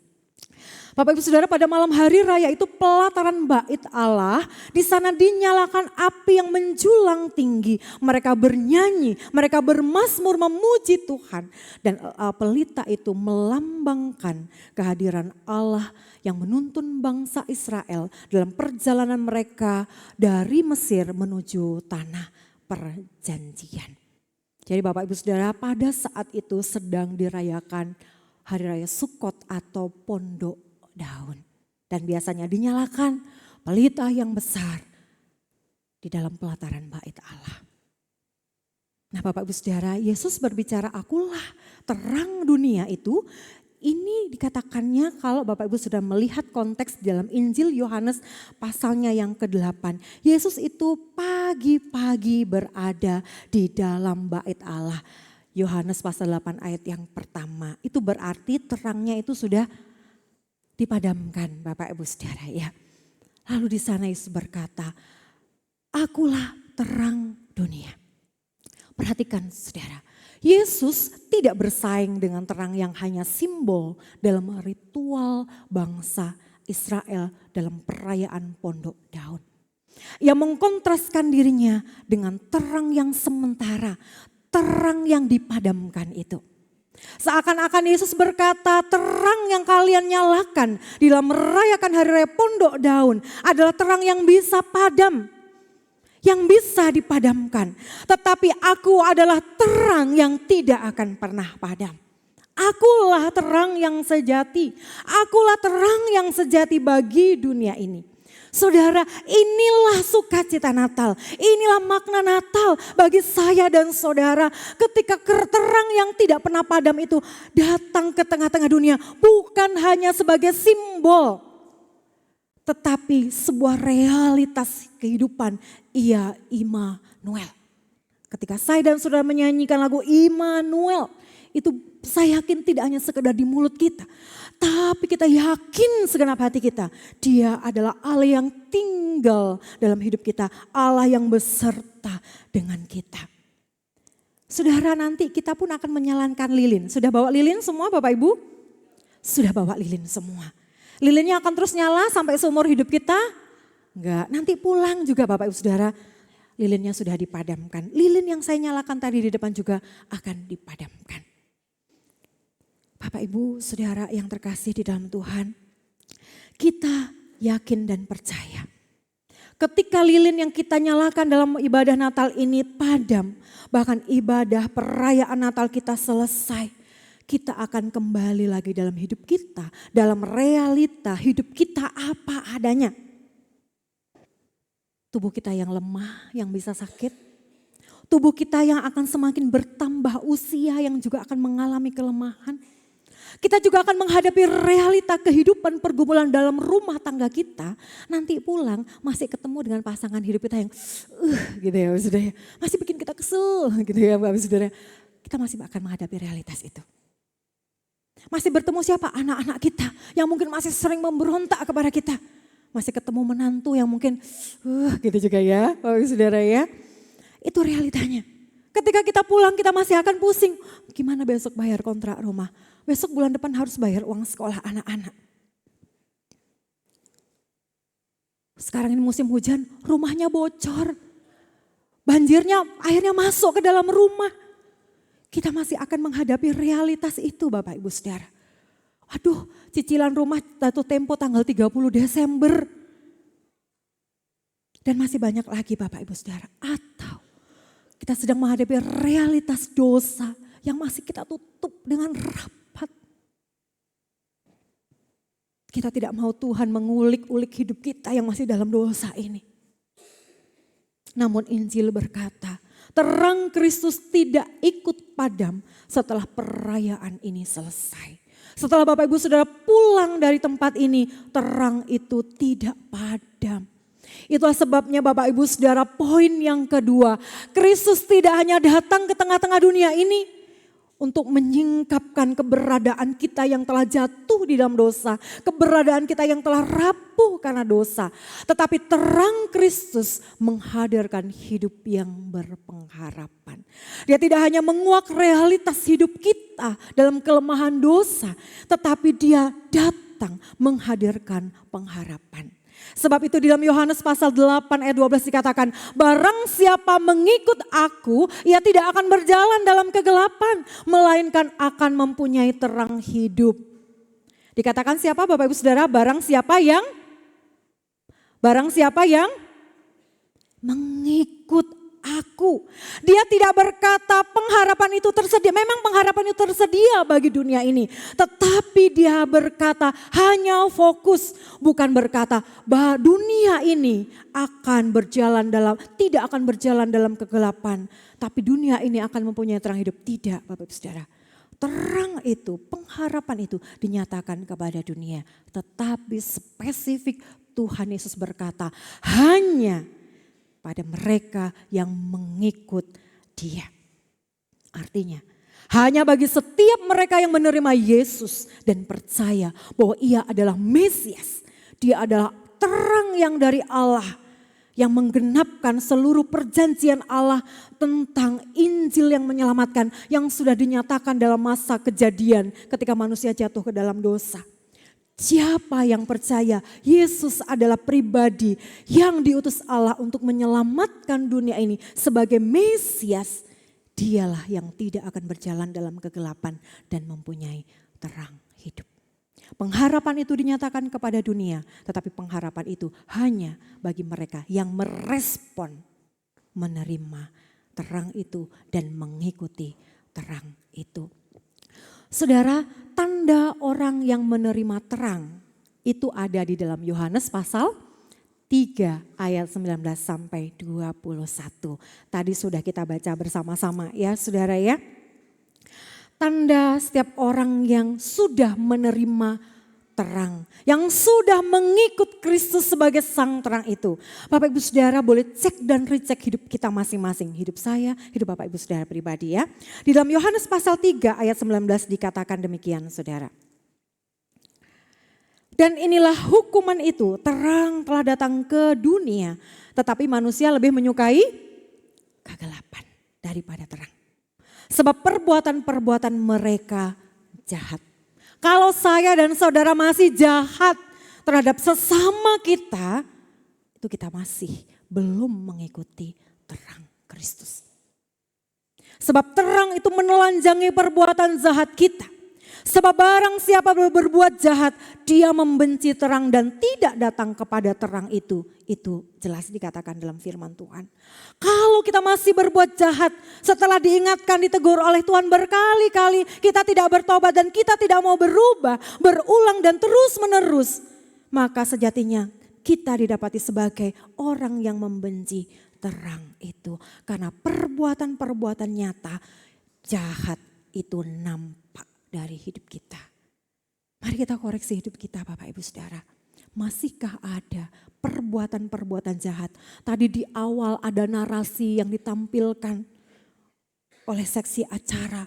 J: Bapak Ibu Saudara, pada malam hari raya itu pelataran bait Allah, di sana dinyalakan api yang menjulang tinggi. Mereka bernyanyi, mereka bermazmur memuji Tuhan. Dan pelita itu melambangkan kehadiran Allah yang menuntun bangsa Israel dalam perjalanan mereka dari Mesir menuju tanah perjanjian. Jadi Bapak Ibu Saudara, pada saat itu sedang dirayakan Hari Raya Sukot atau Pondok Daun. Dan biasanya dinyalakan pelita yang besar di dalam pelataran bait Allah. Nah Bapak Ibu Saudara, Yesus berbicara, akulah terang dunia itu. Ini dikatakannya kalau Bapak Ibu sudah melihat konteks dalam Injil Yohanes pasalnya yang ke-8. Yesus itu pagi-pagi berada di dalam bait Allah. Yohanes pasal 8 ayat yang pertama. Itu berarti terangnya itu sudah dipadamkan Bapak Ibu Saudara ya. Lalu di sana Yesus berkata, akulah terang dunia. Perhatikan Saudara. Yesus tidak bersaing dengan terang yang hanya simbol dalam ritual bangsa Israel dalam perayaan Pondok Daun. Ia mengkontraskan dirinya dengan terang yang sementara, terang yang dipadamkan itu. Seakan-akan Yesus berkata, terang yang kalian nyalakan di dalam merayakan Hari Raya Pondok Daun adalah terang yang bisa padam, yang bisa dipadamkan. Tetapi aku adalah terang yang tidak akan pernah padam. Akulah terang yang sejati. Akulah terang yang sejati bagi dunia ini. Saudara, inilah sukacita Natal. Inilah makna Natal bagi saya dan saudara. Ketika terang yang tidak pernah padam itu datang ke tengah-tengah dunia. Bukan hanya sebagai simbol, tetapi sebuah realitas kehidupan. Ia Immanuel. Ketika saya dan saudara menyanyikan lagu Immanuel, itu saya yakin tidak hanya sekedar di mulut kita, tapi kita yakin segenap hati kita, Dia adalah Allah yang tinggal dalam hidup kita, Allah yang beserta dengan kita. Saudara, nanti kita pun akan menyalankan lilin. Sudah bawa lilin semua Bapak Ibu? Sudah bawa lilin semua. Lilinnya akan terus nyala sampai seumur hidup kita? Enggak, nanti pulang juga Bapak Ibu Saudara, lilinnya sudah dipadamkan. Lilin yang saya nyalakan tadi di depan juga akan dipadamkan. Bapak Ibu Saudara yang terkasih di dalam Tuhan, kita yakin dan percaya. Ketika lilin yang kita nyalakan dalam ibadah Natal ini padam, bahkan ibadah perayaan Natal kita selesai, kita akan kembali lagi dalam hidup kita, dalam realita hidup kita apa adanya. Tubuh kita yang lemah, yang bisa sakit. Tubuh kita yang akan semakin bertambah usia, yang juga akan mengalami kelemahan. Kita juga akan menghadapi realita kehidupan pergumulan dalam rumah tangga kita. Nanti pulang masih ketemu dengan pasangan hidup kita yang gitu ya saudara. Masih bikin kita kesel gitu ya Bapak Saudara. Kita masih akan menghadapi realitas itu. Masih bertemu siapa? Anak-anak kita yang mungkin masih sering memberontak kepada kita. Masih ketemu menantu yang mungkin gitu juga ya Bapak Saudara ya. Itu realitanya. Ketika kita pulang kita masih akan pusing. Gimana besok bayar kontrak rumah? Besok bulan depan harus bayar uang sekolah anak-anak. Sekarang ini musim hujan, rumahnya bocor. Banjirnya, airnya masuk ke dalam rumah. Kita masih akan menghadapi realitas itu Bapak Ibu Saudara. Aduh, cicilan rumah jatuh tempo tanggal 30 Desember. Dan masih banyak lagi Bapak Ibu Saudara. Atau kita sedang menghadapi realitas dosa yang masih kita tutup dengan rapat. Kita tidak mau Tuhan mengulik-ulik hidup kita yang masih dalam dosa ini. Namun Injil berkata, terang Kristus tidak ikut padam setelah perayaan ini selesai. Setelah Bapak Ibu Saudara pulang dari tempat ini, terang itu tidak padam. Itulah sebabnya Bapak Ibu Saudara, poin yang kedua, Kristus tidak hanya datang ke tengah-tengah dunia ini untuk menyingkapkan keberadaan kita yang telah jatuh di dalam dosa, keberadaan kita yang telah rapuh karena dosa. Tetapi terang Kristus menghadirkan hidup yang berpengharapan. Dia tidak hanya menguak realitas hidup kita dalam kelemahan dosa, tetapi dia datang menghadirkan pengharapan. Sebab itu di dalam Yohanes pasal 8 ayat 12 dikatakan, barang siapa mengikut aku, ia tidak akan berjalan dalam kegelapan, melainkan akan mempunyai terang hidup. Dikatakan siapa Bapak Ibu Saudara? Barang siapa yang mengikut aku. Dia tidak berkata pengharapan itu tersedia. Memang pengharapan itu tersedia bagi dunia ini. Tetapi dia berkata hanya fokus. Bukan berkata bahwa dunia ini tidak akan berjalan dalam kegelapan. Tapi dunia ini akan mempunyai terang hidup. Tidak, Bapak Ibu Saudara. Terang itu, pengharapan itu dinyatakan kepada dunia. Tetapi spesifik Tuhan Yesus berkata hanya pada mereka yang mengikut Dia. Artinya, hanya bagi setiap mereka yang menerima Yesus dan percaya bahwa Ia adalah Mesias. Dia adalah terang yang dari Allah yang menggenapkan seluruh perjanjian Allah tentang Injil yang menyelamatkan yang sudah dinyatakan dalam masa kejadian ketika manusia jatuh ke dalam dosa. Siapa yang percaya Yesus adalah pribadi yang diutus Allah untuk menyelamatkan dunia ini sebagai Mesias, dialah yang tidak akan berjalan dalam kegelapan dan mempunyai terang hidup. Pengharapan itu dinyatakan kepada dunia, tetapi pengharapan itu hanya bagi mereka yang merespon, menerima terang itu dan mengikuti terang itu. Saudara, tanda orang yang menerima terang itu ada di dalam Yohanes pasal 3 ayat 19 sampai 21. Tadi sudah kita baca bersama-sama ya saudara ya. Tanda setiap orang yang sudah menerima terang, yang sudah mengikut Kristus sebagai sang terang itu. Bapak Ibu Saudara boleh cek dan recheck hidup kita masing-masing. Hidup saya, hidup Bapak Ibu Saudara pribadi ya. Di dalam Yohanes pasal 3 ayat 19 dikatakan demikian saudara. Dan inilah hukuman itu, terang telah datang ke dunia. Tetapi manusia lebih menyukai kegelapan daripada terang. Sebab perbuatan-perbuatan mereka jahat. Kalau saya dan saudara masih jahat terhadap sesama kita, itu kita masih belum mengikuti terang Kristus. Sebab terang itu menelanjangi perbuatan jahat kita. Sebab barang siapa berbuat jahat, dia membenci terang dan tidak datang kepada terang itu. Itu jelas dikatakan dalam firman Tuhan. Kalau kita masih berbuat jahat, setelah diingatkan, ditegur oleh Tuhan berkali-kali, kita tidak bertobat dan kita tidak mau berubah, berulang dan terus menerus. Maka sejatinya kita didapati sebagai orang yang membenci terang itu. Karena perbuatan-perbuatan nyata jahat itu nampak dari hidup kita. Mari kita koreksi hidup kita Bapak Ibu Saudara. Masihkah ada perbuatan-perbuatan jahat? Tadi di awal ada narasi yang ditampilkan oleh seksi acara.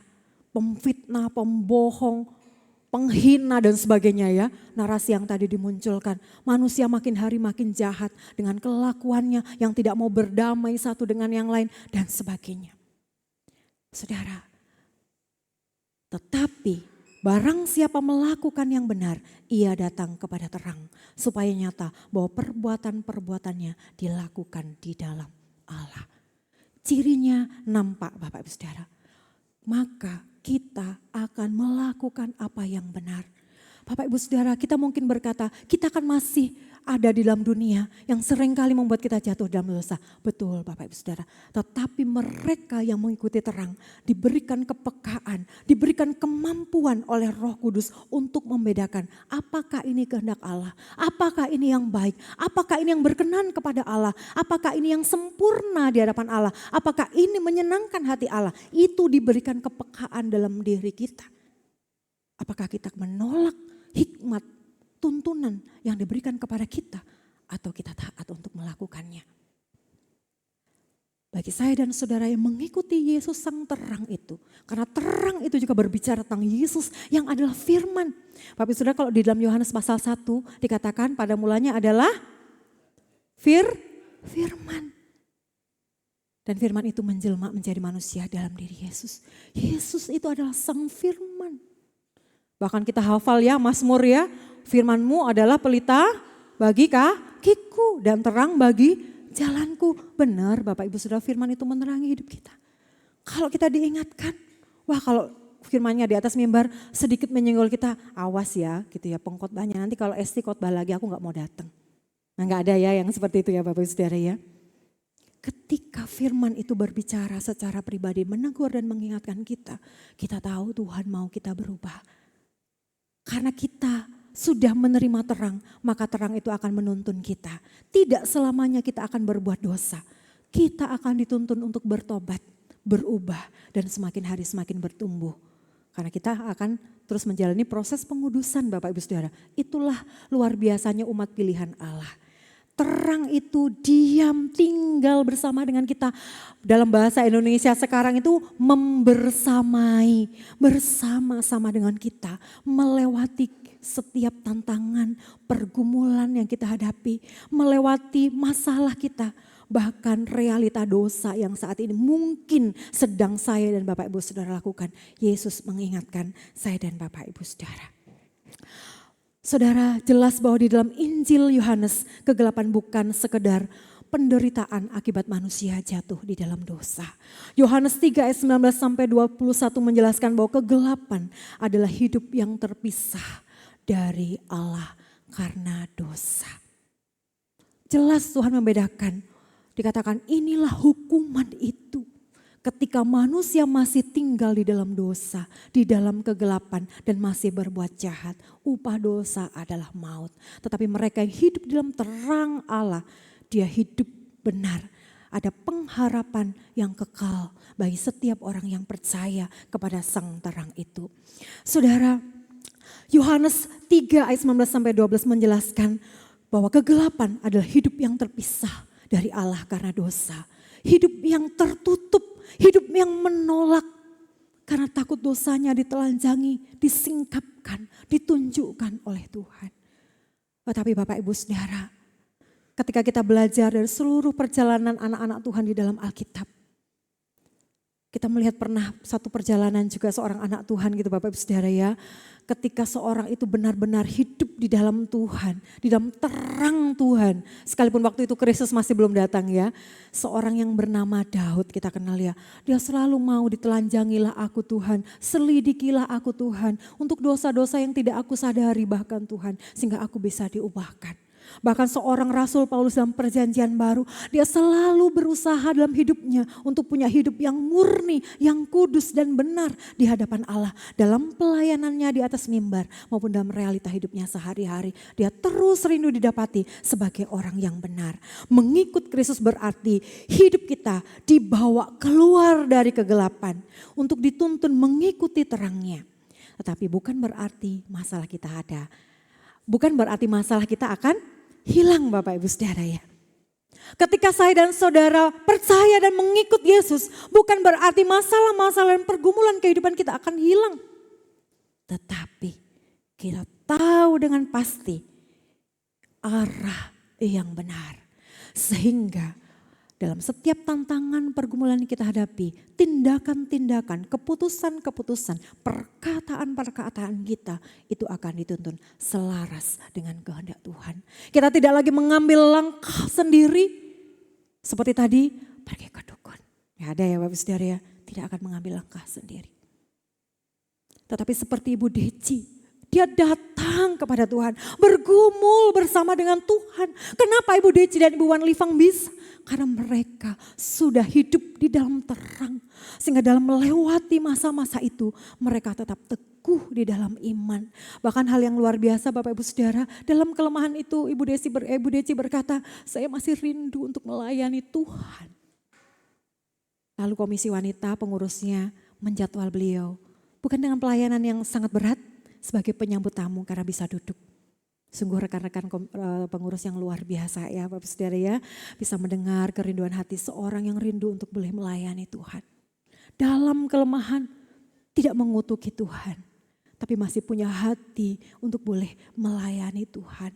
J: Pemfitnah, pembohong, penghina dan sebagainya ya. Narasi yang tadi dimunculkan. Manusia makin hari makin jahat dengan kelakuannya yang tidak mau berdamai satu dengan yang lain dan sebagainya. Saudara, tetapi barang siapa melakukan yang benar, ia datang kepada terang. Supaya nyata bahwa perbuatan-perbuatannya dilakukan di dalam Allah. Cirinya nampak Bapak Ibu Saudara. Maka kita akan melakukan apa yang benar. Bapak Ibu Saudara, kita mungkin berkata kita kan masih ada di dalam dunia yang seringkali membuat kita jatuh dalam dosa. Betul Bapak Ibu Saudara. Tetapi mereka yang mengikuti terang diberikan kepekaan, diberikan kemampuan oleh Roh Kudus untuk membedakan apakah ini kehendak Allah, apakah ini yang baik, apakah ini yang berkenan kepada Allah, apakah ini yang sempurna di hadapan Allah, apakah ini menyenangkan hati Allah. Itu diberikan kepekaan dalam diri kita. Apakah kita menolak hikmat, tuntunan yang diberikan kepada kita atau kita taat untuk melakukannya. Bagi saya dan saudara yang mengikuti Yesus sang terang itu, karena terang itu juga berbicara tentang Yesus yang adalah firman. Bapak Saudara, kalau di dalam Yohanes pasal 1 dikatakan pada mulanya adalah firman. Dan firman itu menjelma menjadi manusia dalam diri Yesus. Yesus itu adalah sang firman. Bahkan kita hafal ya Mazmur ya, firman-Mu adalah pelita bagi kakiku dan terang bagi jalanku. Benar Bapak Ibu Saudara, firman itu menerangi hidup kita. Kalau kita diingatkan, wah kalau firman-Nya di atas mimbar sedikit menyenggol kita, awas ya gitu ya pengkhotbahnya. Nanti kalau Esti khotbah lagi aku gak mau datang. Nah gak ada ya yang seperti itu ya Bapak Ibu Saudara ya. ketika firman itu berbicara secara pribadi, menegur dan mengingatkan kita, kita tahu Tuhan mau kita berubah. Karena kita sudah menerima terang, maka terang itu akan menuntun kita. Tidak selamanya kita akan berbuat dosa. Kita akan dituntun untuk bertobat, berubah, dan semakin hari semakin bertumbuh. Karena kita akan terus menjalani proses pengudusan Bapak Ibu Saudara. Itulah luar biasanya umat pilihan Allah. Terang itu diam, tinggal bersama dengan kita. Dalam bahasa Indonesia sekarang itu membersamai, bersama-sama dengan kita. Melewati setiap tantangan, pergumulan yang kita hadapi. Melewati masalah kita. Bahkan realita dosa yang saat ini mungkin sedang saya dan Bapak Ibu Saudara lakukan. Yesus mengingatkan saya dan Bapak Ibu Saudara. Saudara, jelas bahwa di dalam Injil Yohanes, kegelapan bukan sekedar penderitaan akibat manusia jatuh di dalam dosa. Yohanes 3 ayat 19 sampai 21 menjelaskan bahwa kegelapan adalah hidup yang terpisah dari Allah karena dosa. Jelas Tuhan membedakan, dikatakan inilah hukuman itu. Ketika manusia masih tinggal di dalam dosa, di dalam kegelapan dan masih berbuat jahat, upah dosa adalah maut. Tetapi mereka yang hidup di dalam terang Allah, dia hidup benar. Ada pengharapan yang kekal bagi setiap orang yang percaya kepada sang terang itu. Saudara, Yohanes 3 ayat 19 sampai 12 menjelaskan bahwa kegelapan adalah hidup yang terpisah dari Allah karena dosa. Hidup yang tertutup, hidup yang menolak karena takut dosanya ditelanjangi, disingkapkan, ditunjukkan oleh Tuhan. Tetapi Bapak Ibu Saudara, ketika kita belajar dari seluruh perjalanan anak-anak Tuhan di dalam Alkitab, kita melihat pernah satu perjalanan juga seorang anak Tuhan gitu Bapak Ibu Saudara ya. Ketika seorang itu benar-benar hidup di dalam Tuhan, di dalam terang Tuhan. Sekalipun waktu itu Kristus masih belum datang ya. Seorang yang bernama Daud kita kenal ya. Dia selalu mau ditelanjangilah aku Tuhan, selidikilah aku Tuhan. Untuk dosa-dosa yang tidak aku sadari bahkan Tuhan. Sehingga aku bisa diubahkan. Bahkan seorang Rasul Paulus dalam perjanjian baru, dia selalu berusaha dalam hidupnya untuk punya hidup yang murni, yang kudus dan benar di hadapan Allah. Dalam pelayanannya di atas mimbar maupun dalam realita hidupnya sehari-hari. Dia terus rindu didapati sebagai orang yang benar. Mengikut Kristus berarti hidup kita dibawa keluar dari kegelapan untuk dituntun mengikuti terangnya. Tetapi bukan berarti masalah kita ada. Bukan berarti masalah kita akan hilang Bapak Ibu Saudara ya. Ketika saya dan saudara percaya dan mengikut Yesus, bukan berarti masalah-masalah dan pergumulan kehidupan kita akan hilang. Tetapi kita tahu dengan pasti arah yang benar. Sehingga dalam setiap tantangan pergumulan yang kita hadapi, tindakan-tindakan, keputusan-keputusan, perkataan-perkataan kita itu akan dituntun selaras dengan kehendak Tuhan. Kita tidak lagi mengambil langkah sendiri seperti tadi pergi ke dukun. Ya ada ya Bapak Saudara ya, tidak akan mengambil langkah sendiri. Tetapi seperti Ibu Deci, dia datang kepada Tuhan, bergumul bersama dengan Tuhan. Kenapa Ibu Deci dan Ibu Wan Livang bisa? Karena mereka sudah hidup di dalam terang. Sehingga dalam melewati masa-masa itu mereka tetap teguh di dalam iman. Bahkan hal yang luar biasa Bapak Ibu Saudara, dalam kelemahan itu Ibu Deci berkata, saya masih rindu untuk melayani Tuhan. Lalu komisi wanita pengurusnya menjadwal beliau. Bukan dengan pelayanan yang sangat berat sebagai penyambut tamu karena bisa duduk. Sungguh rekan-rekan pengurus yang luar biasa ya Bapak Saudara ya. Bisa mendengar kerinduan hati seorang yang rindu untuk boleh melayani Tuhan. Dalam kelemahan tidak mengutuki Tuhan. Tapi masih punya hati untuk boleh melayani Tuhan.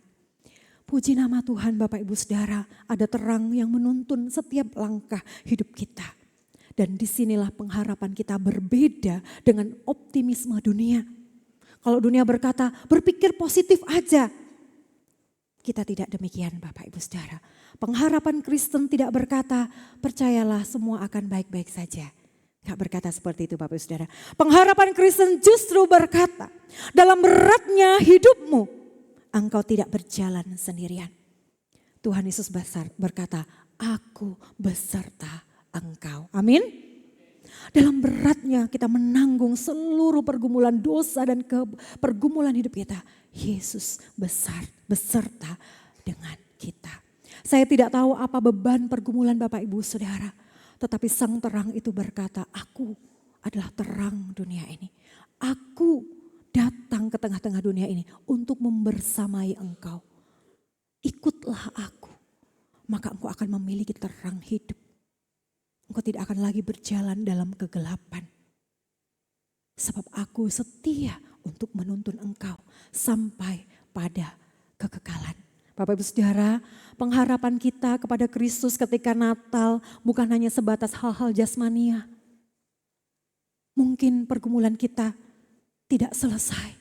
J: Puji nama Tuhan Bapak Ibu Saudara, ada terang yang menuntun setiap langkah hidup kita. Dan disinilah pengharapan kita berbeda dengan optimisme dunia. Kalau dunia berkata berpikir positif aja. Kita tidak demikian Bapak Ibu Saudara. Pengharapan Kristen tidak berkata percayalah semua akan baik-baik saja. Gak berkata seperti itu Bapak Ibu Saudara. Pengharapan Kristen justru berkata dalam beratnya hidupmu engkau tidak berjalan sendirian. Tuhan Yesus berkata, aku beserta engkau. Amin. Dalam beratnya kita menanggung seluruh pergumulan dosa dan pergumulan hidup kita. Yesus beserta dengan kita. Saya tidak tahu apa beban pergumulan Bapak Ibu Saudara. Tetapi Sang Terang itu berkata, aku adalah terang dunia ini. Aku datang ke tengah-tengah dunia ini untuk membersamai engkau. Ikutlah aku, maka engkau akan memiliki terang hidup. Engkau tidak akan lagi berjalan dalam kegelapan. Sebab aku setia untuk menuntun engkau sampai pada kekekalan. Bapak Ibu Saudara, pengharapan kita kepada Kristus ketika Natal bukan hanya sebatas hal-hal jasmania. Mungkin pergumulan kita tidak selesai,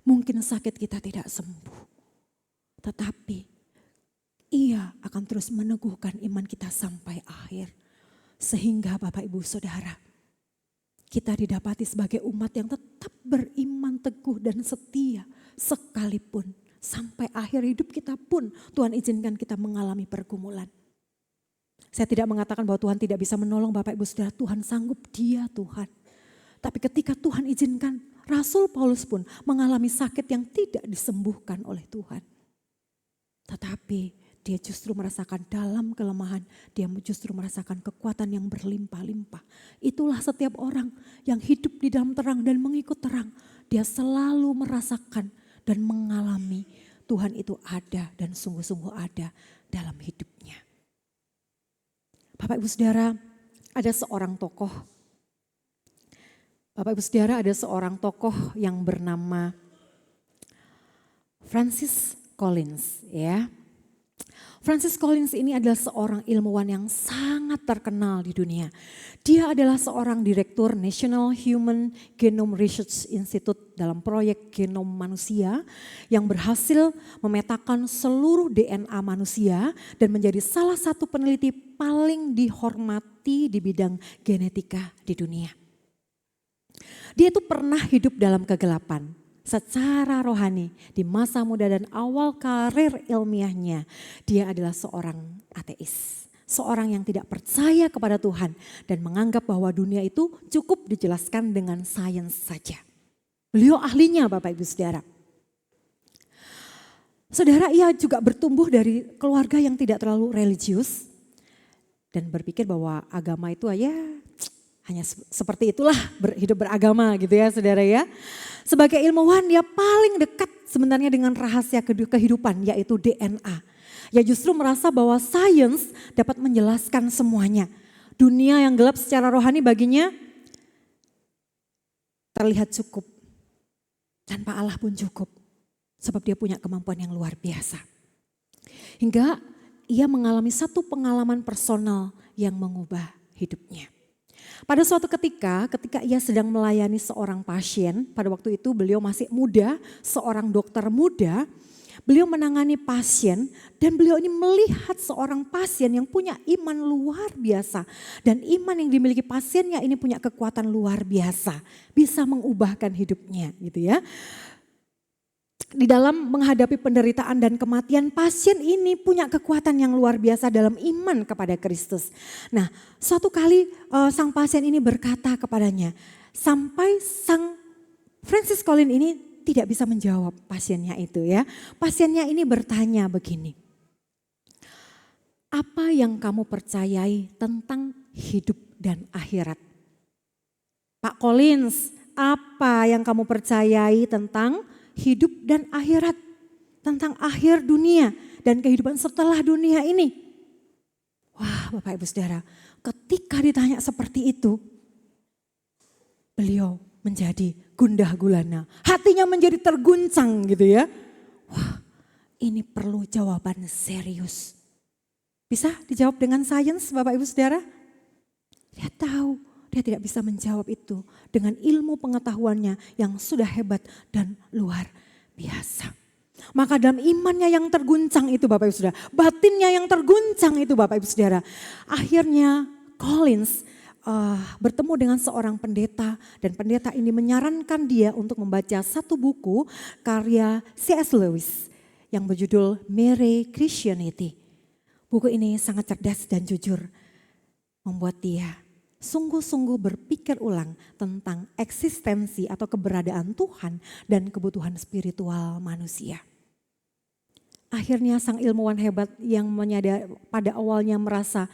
J: mungkin sakit kita tidak sembuh. Tetapi Ia akan terus meneguhkan iman kita sampai akhir. Sehingga Bapak Ibu Saudara, kita didapati sebagai umat yang tetap beriman teguh dan setia sekalipun. Sampai akhir hidup kita pun Tuhan izinkan kita mengalami pergumulan. Saya tidak mengatakan bahwa Tuhan tidak bisa menolong Bapak Ibu Saudara. Tuhan sanggup, Dia Tuhan. Tapi ketika Tuhan izinkan, Rasul Paulus pun mengalami sakit yang tidak disembuhkan oleh Tuhan. Tetapi dia justru merasakan dalam kelemahan, dia justru merasakan kekuatan yang berlimpah-limpah. Itulah setiap orang yang hidup di dalam terang dan mengikut terang. Dia selalu merasakan dan mengalami Tuhan itu ada dan sungguh-sungguh ada dalam hidupnya. Bapak Ibu Saudara, ada seorang tokoh. Bapak Ibu Saudara, ada seorang tokoh yang bernama Francis Collins, ya. Francis Collins ini adalah seorang ilmuwan yang sangat terkenal di dunia. Dia adalah seorang direktur National Human Genome Research Institute dalam proyek genom manusia yang berhasil memetakan seluruh DNA manusia dan menjadi salah satu peneliti paling dihormati di bidang genetika di dunia. Dia itu pernah hidup dalam kegelapan. Secara rohani di masa muda dan awal karir ilmiahnya, dia adalah seorang ateis. Seorang yang tidak percaya kepada Tuhan dan menganggap bahwa dunia itu cukup dijelaskan dengan sains saja. Beliau ahlinya Bapak Ibu Saudara. Saudara, ia juga bertumbuh dari keluarga yang tidak terlalu religius dan berpikir bahwa agama itu hanya seperti itulah hidup beragama gitu ya saudara ya. Sebagai ilmuwan dia paling dekat sebenarnya dengan rahasia kehidupan yaitu DNA. Ya justru merasa bahwa sains dapat menjelaskan semuanya. Dunia yang gelap secara rohani baginya terlihat cukup. Tanpa Allah pun cukup. Sebab dia punya kemampuan yang luar biasa. Hingga ia mengalami satu pengalaman personal yang mengubah hidupnya. Pada suatu ketika ia sedang melayani seorang pasien, pada waktu itu beliau masih muda, seorang dokter muda, beliau menangani pasien dan beliau ini melihat seorang pasien yang punya iman luar biasa. Dan iman yang dimiliki pasiennya ini punya kekuatan luar biasa, bisa mengubahkan hidupnya gitu ya. Di dalam menghadapi penderitaan dan kematian, pasien ini punya kekuatan yang luar biasa dalam iman kepada Kristus. Nah, suatu kali sang pasien ini berkata kepadanya, sampai sang Francis Collins ini tidak bisa menjawab pasiennya itu ya. Pasiennya ini bertanya begini, apa yang kamu percayai tentang hidup dan akhirat? Pak Collins, apa yang kamu percayai tentang hidup dan akhirat, tentang akhir dunia dan kehidupan setelah dunia ini? Wah Bapak Ibu Saudara, ketika ditanya seperti itu, beliau menjadi gundah gulana, hatinya menjadi terguncang gitu ya. Wah ini perlu jawaban serius. Bisa dijawab dengan sains Bapak Ibu Saudara? Dia tahu dia tidak bisa menjawab itu dengan ilmu pengetahuannya yang sudah hebat dan luar biasa. Maka dalam imannya yang terguncang itu Bapak Ibu Saudara, batinnya yang terguncang itu Bapak Ibu Saudara, akhirnya Collins bertemu dengan seorang pendeta dan pendeta ini menyarankan dia untuk membaca satu buku karya C.S. Lewis yang berjudul Mere Christianity. Buku ini sangat cerdas dan jujur, membuat dia sungguh-sungguh berpikir ulang tentang eksistensi atau keberadaan Tuhan dan kebutuhan spiritual manusia. Akhirnya sang ilmuwan hebat yang pada awalnya merasa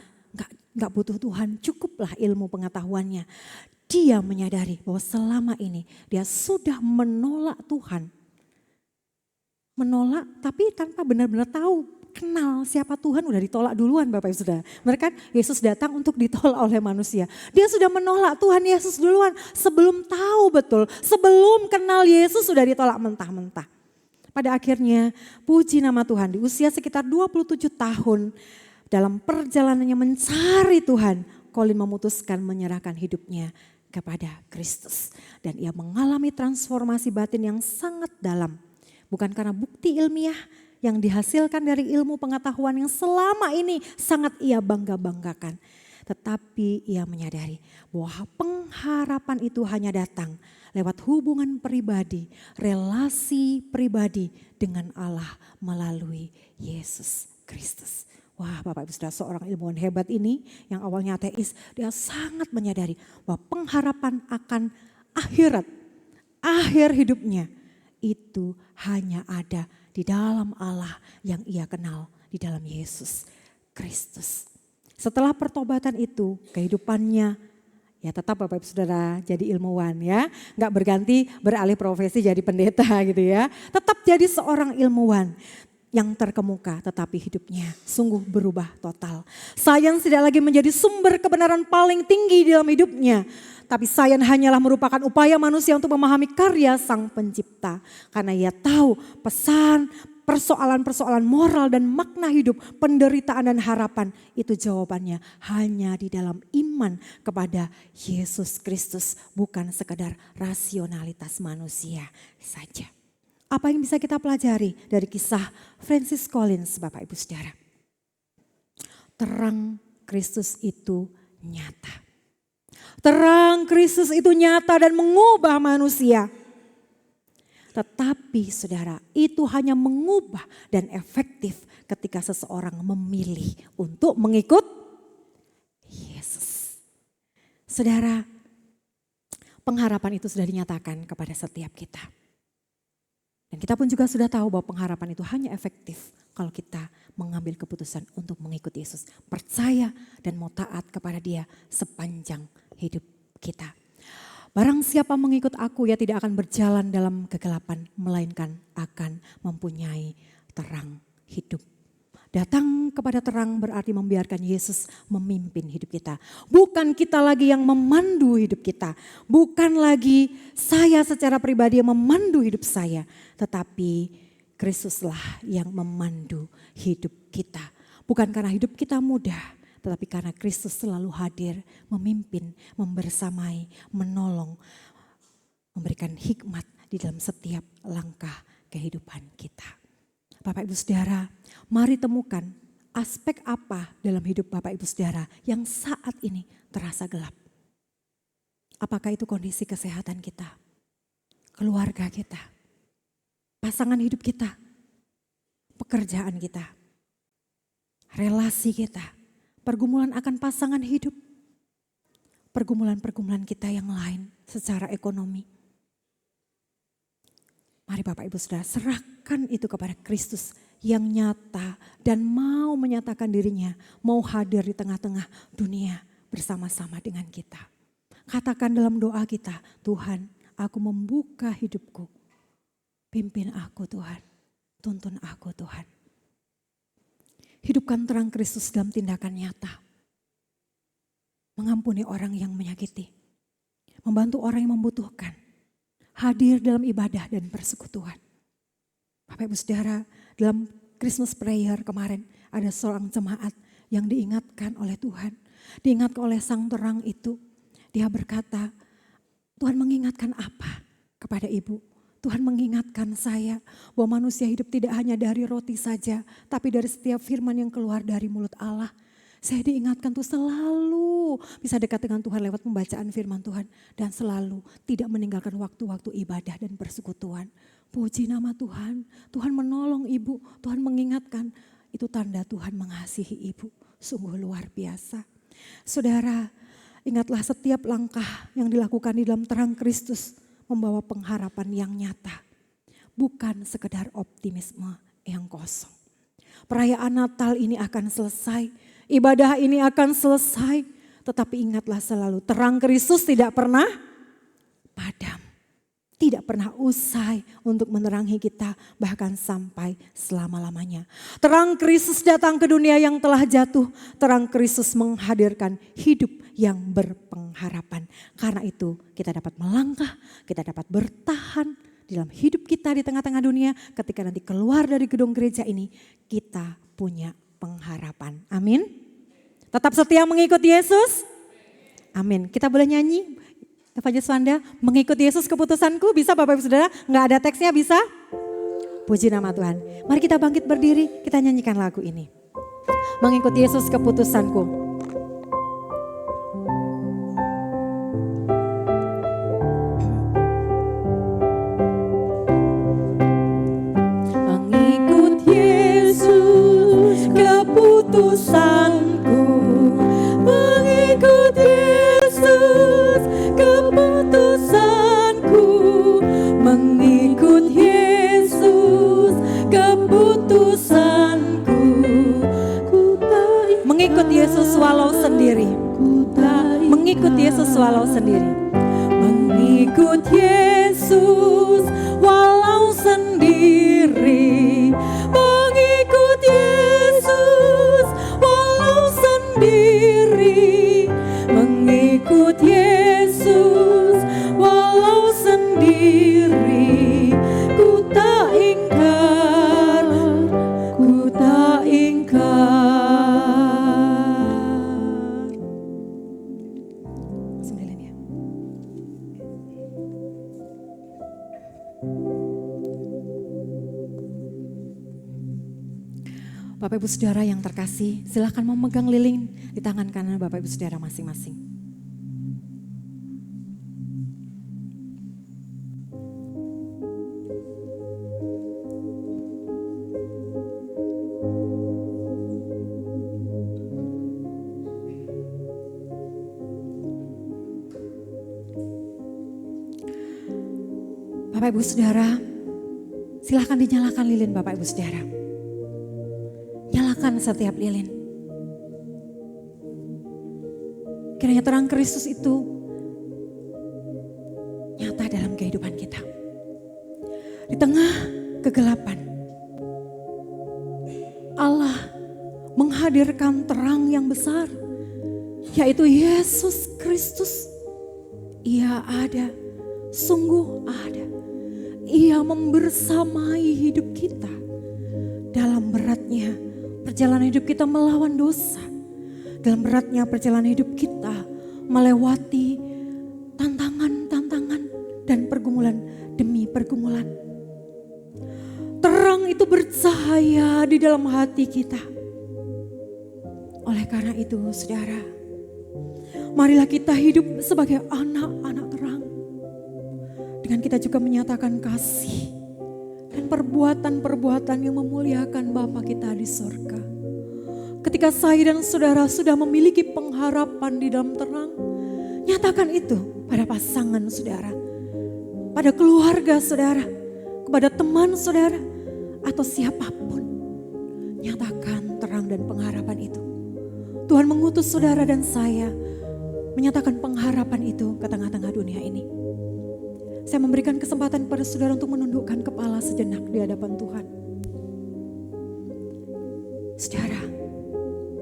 J: nggak butuh Tuhan, cukuplah ilmu pengetahuannya. Dia menyadari bahwa selama ini dia sudah menolak Tuhan. Menolak tapi tanpa benar-benar tahu, kenal siapa Tuhan udah ditolak duluan Bapak Ibu Saudara. Mereka Yesus datang untuk ditolak oleh manusia. Dia sudah menolak Tuhan Yesus duluan sebelum tahu betul, sebelum kenal Yesus sudah ditolak mentah-mentah. Pada akhirnya puji nama Tuhan di usia sekitar 27 tahun dalam perjalanannya mencari Tuhan, Colin memutuskan menyerahkan hidupnya kepada Kristus. Dan ia mengalami transformasi batin yang sangat dalam. Bukan karena bukti ilmiah yang dihasilkan dari ilmu pengetahuan yang selama ini sangat ia bangga-banggakan. Tetapi ia menyadari bahwa pengharapan itu hanya datang lewat hubungan pribadi, relasi pribadi dengan Allah melalui Yesus Kristus. Wah Bapak Ibu Saudara, seorang ilmuwan hebat ini yang awalnya ateis, dia sangat menyadari bahwa pengharapan akan akhirat, akhir hidupnya itu hanya ada di dalam Allah yang ia kenal, di dalam Yesus Kristus. Setelah pertobatan itu, kehidupannya ya tetap Bapak Ibu Saudara jadi ilmuwan ya. Enggak berganti beralih profesi jadi pendeta gitu ya. Tetap jadi seorang ilmuwan yang terkemuka, tetapi hidupnya sungguh berubah total. Sains tidak lagi menjadi sumber kebenaran paling tinggi dalam hidupnya. Tapi sains hanyalah merupakan upaya manusia untuk memahami karya Sang Pencipta. Karena ia tahu pesan, persoalan-persoalan moral dan makna hidup, penderitaan dan harapan itu jawabannya hanya di dalam iman kepada Yesus Kristus, bukan sekedar rasionalitas manusia saja. Apa yang bisa kita pelajari dari kisah Francis Collins Bapak Ibu Saudara? Terang Kristus itu nyata. Terang Kristus itu nyata dan mengubah manusia. Tetapi saudara, itu hanya mengubah dan efektif ketika seseorang memilih untuk mengikut Yesus. Saudara, pengharapan itu sudah dinyatakan kepada setiap kita. Dan kita pun juga sudah tahu bahwa pengharapan itu hanya efektif kalau kita mengambil keputusan untuk mengikut Yesus. Percaya dan mau taat kepada Dia sepanjang hidup kita. Barang siapa mengikut aku, ia tidak akan berjalan dalam kegelapan, melainkan akan mempunyai terang hidup. Datang kepada terang berarti membiarkan Yesus memimpin hidup kita. Bukan kita lagi yang memandu hidup kita. Bukan lagi saya secara pribadi yang memandu hidup saya. Tetapi Kristuslah yang memandu hidup kita. Bukan karena hidup kita mudah, tetapi karena Kristus selalu hadir, memimpin, membersamai, menolong, memberikan hikmat di dalam setiap langkah kehidupan kita. Bapak Ibu Saudara, mari temukan aspek apa dalam hidup Bapak Ibu Saudara yang saat ini terasa gelap. Apakah itu kondisi kesehatan kita, keluarga kita, pasangan hidup kita, pekerjaan kita, relasi kita, pergumulan akan pasangan hidup, pergumulan-pergumulan kita yang lain secara ekonomi. Mari Bapak Ibu Saudara, serahkan itu kepada Kristus yang nyata dan mau menyatakan dirinya, mau hadir di tengah-tengah dunia bersama-sama dengan kita. Katakan dalam doa kita, Tuhan, aku membuka hidupku. Pimpin aku Tuhan, tuntun aku Tuhan. Hidupkan terang Kristus dalam tindakan nyata. Mengampuni orang yang menyakiti, membantu orang yang membutuhkan. Hadir dalam ibadah dan persekutuan. Bapak Ibu Saudara, dalam Christmas prayer kemarin ada seorang jemaat yang diingatkan oleh Tuhan. Diingatkan oleh Sang Terang itu. Dia berkata, Tuhan mengingatkan apa kepada ibu? Tuhan mengingatkan saya bahwa manusia hidup tidak hanya dari roti saja, tapi dari setiap firman yang keluar dari mulut Allah. Saya diingatkan tuh selalu bisa dekat dengan Tuhan lewat pembacaan firman Tuhan. Dan selalu tidak meninggalkan waktu-waktu ibadah dan persekutuan. Puji nama Tuhan, Tuhan menolong ibu, Tuhan mengingatkan. itu tanda Tuhan mengasihi ibu. Sungguh luar biasa. Saudara, ingatlah setiap langkah yang dilakukan di dalam terang Kristus membawa pengharapan yang nyata. Bukan sekedar optimisme yang kosong. Perayaan Natal ini akan selesai, ibadah ini akan selesai. Tetapi ingatlah selalu, terang Kristus tidak pernah padam. Tidak pernah usai untuk menerangi kita bahkan sampai selama-lamanya. Terang Kristus datang ke dunia yang telah jatuh. Terang Kristus menghadirkan hidup yang berpengharapan. Karena itu kita dapat melangkah, kita dapat bertahan dalam hidup kita di tengah-tengah dunia. Ketika nanti keluar dari gedung gereja ini, kita punya pengharapan. Amin. Tetap setia mengikuti Yesus. Amin. Kita boleh nyanyi. Evangelis Wanda, mengikuti Yesus keputusanku, bisa Bapak Ibu Saudara? Nggak ada teksnya, bisa? Puji nama Tuhan. Mari kita bangkit berdiri, kita nyanyikan lagu ini. Mengikuti Yesus keputusanku. Mengikut Yesus keputusanku. Mengikut Yesus keputusanku, mengikut Yesus keputusanku. Mengikut Yesus walau sendiri. Mengikut Yesus walau sendiri. Mengikut Yesus walau sendiri. Mengikut Yesus walau sendiri. Mengikut Yesus walau sendiri. Ku tak ingkar, ku tak ingkar. Sembilan ya. Bapak Ibu Saudara yang terkasih, silakan memegang lilin di tangan kanan Bapak Ibu Saudara masing-masing. Bapak Ibu Saudara, silakan dinyalakan lilin Bapak Ibu Saudara. Nyalakan setiap lilin. Kiranya terang Kristus itu nyata dalam kehidupan kita. Di tengah kegelapan, Allah menghadirkan terang yang besar, yaitu Yesus Kristus. Ia ada, sungguh ada. Ia membersamai hidup kita dalam beratnya perjalanan hidup kita melawan dosa. Dalam beratnya perjalanan hidup kita melewati tantangan-tantangan dan pergumulan demi pergumulan. Terang itu bercahaya di dalam hati kita. Oleh karena itu saudara, marilah kita hidup sebagai anak-anak terang. Dengan kita juga menyatakan kasih dan perbuatan-perbuatan yang memuliakan Bapa kita di sorga. Ketika saya dan saudara sudah memiliki pengharapan di dalam terang, nyatakan itu pada pasangan saudara, pada keluarga saudara, kepada teman saudara, atau siapapun. Nyatakan terang dan pengharapan itu. Tuhan mengutus saudara dan saya menyatakan pengharapan itu ke tengah-tengah dunia ini. Saya memberikan kesempatan pada saudara untuk menundukkan kepala sejenak di hadapan Tuhan. Saudara,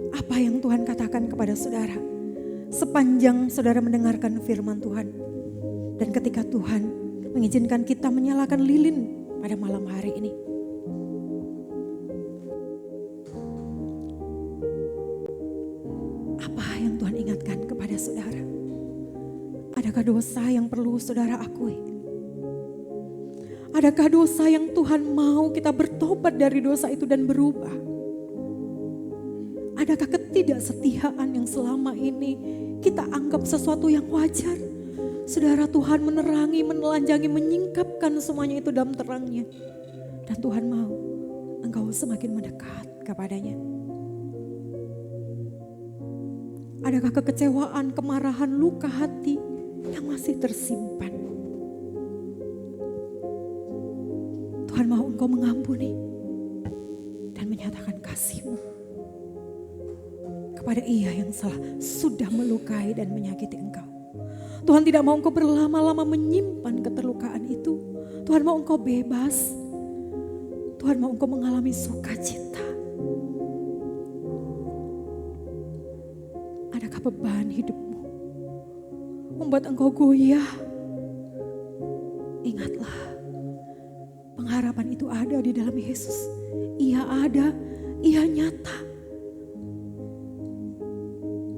J: apa yang Tuhan katakan kepada saudara sepanjang saudara mendengarkan firman Tuhan? Dan ketika Tuhan mengizinkan kita menyalakan lilin pada malam hari ini. Apa yang Tuhan ingatkan kepada saudara? Adakah dosa yang perlu saudara akui? Adakah dosa yang Tuhan mau kita bertobat dari dosa itu dan berubah? Adakah ketidaksetiaan yang selama ini kita anggap sesuatu yang wajar? Saudara, Tuhan menerangi, menelanjangi, menyingkapkan semuanya itu dalam terangnya. Dan Tuhan mau engkau semakin mendekat. kepadanya? Adakah kekecewaan, kemarahan, luka hati yang masih tersimpan? Tuhan mau engkau mengampuni dan menyatakan kasih-Mu kepada ia yang sudah melukai dan menyakiti engkau. Tuhan tidak mau engkau berlama-lama menyimpan keterlukaan itu. Tuhan mau engkau bebas. Tuhan mau engkau mengalami sukacita. Adakah beban hidupmu membuat engkau goyah? Ingatlah, pengharapan itu ada di dalam Yesus. Ia ada, ia nyata.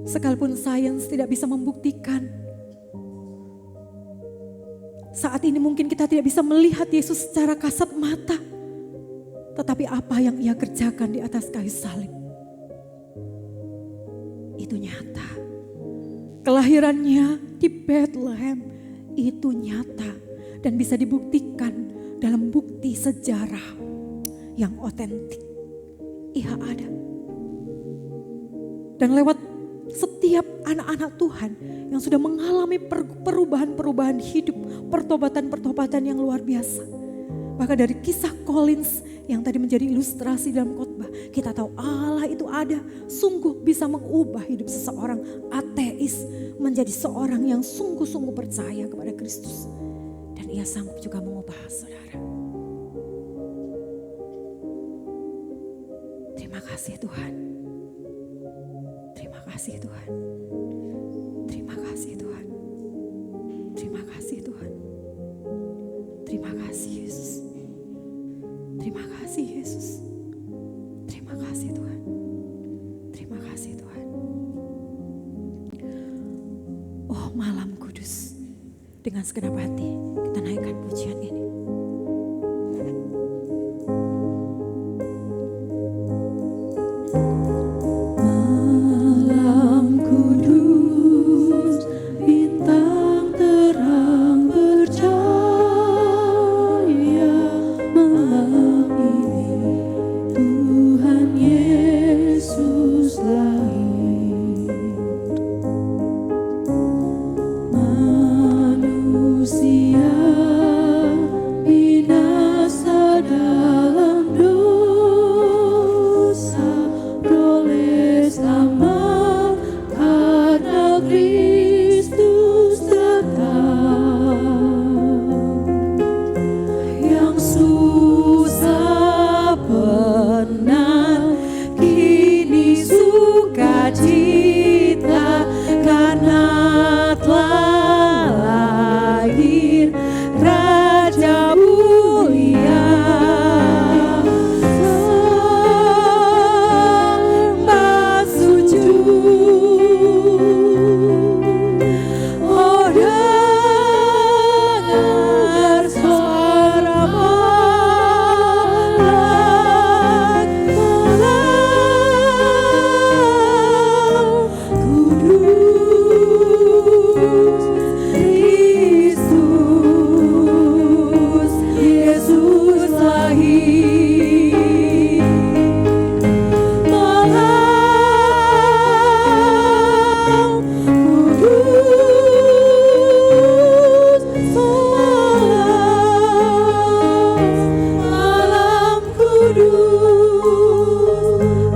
J: Sekalipun sains tidak bisa membuktikan, saat ini mungkin kita tidak bisa melihat Yesus secara kasat mata, tetapi apa yang ia kerjakan di atas kayu salib itu nyata. Kelahirannya di Bethlehem itu nyata dan bisa dibuktikan dalam bukti sejarah yang otentik. Ia ada. Dan lewat setiap anak-anak Tuhan yang sudah mengalami perubahan-perubahan hidup, pertobatan-pertobatan yang luar biasa. Bahkan dari kisah Collins yang tadi menjadi ilustrasi dalam khotbah, kita tahu Allah itu ada, sungguh bisa mengubah hidup seseorang ateis menjadi seorang yang sungguh-sungguh percaya kepada Kristus. Dan ia sanggup juga mengubah saudara. Terima kasih Tuhan. Terima kasih Tuhan. Terima kasih Tuhan. Terima kasih Tuhan. Terima kasih Yesus. Terima kasih Yesus. Terima kasih Tuhan. Terima kasih Tuhan. Oh malam kudus. Dengan segenap hati kita naikkan pujian ini.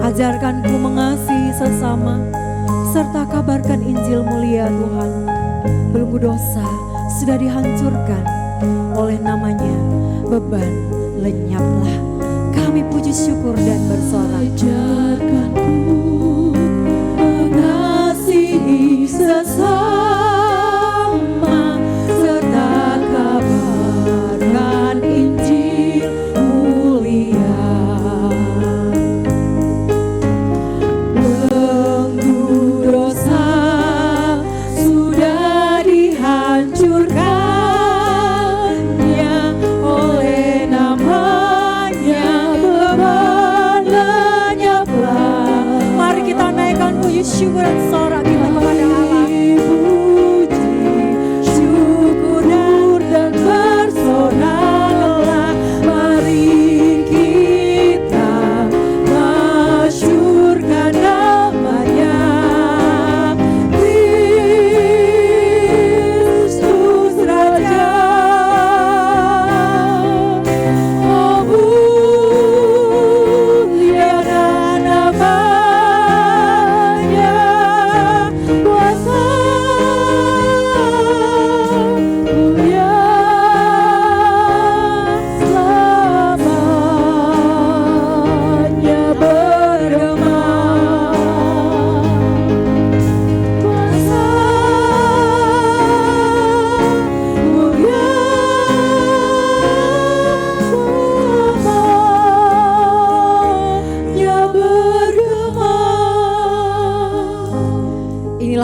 J: Ajarkanku mengasihi sesama, serta kabarkan Injil mulia Tuhan. Belenggu dosa sudah dihancurkan, oleh namanya beban lenyaplah. Kami puji syukur dan bersorak. Ajarkanku mengasihi sesama, serta kabarkan Injil mulia. Syukur dan sorak kita kepada Allah. Syukur dan bersoraklah, mari kita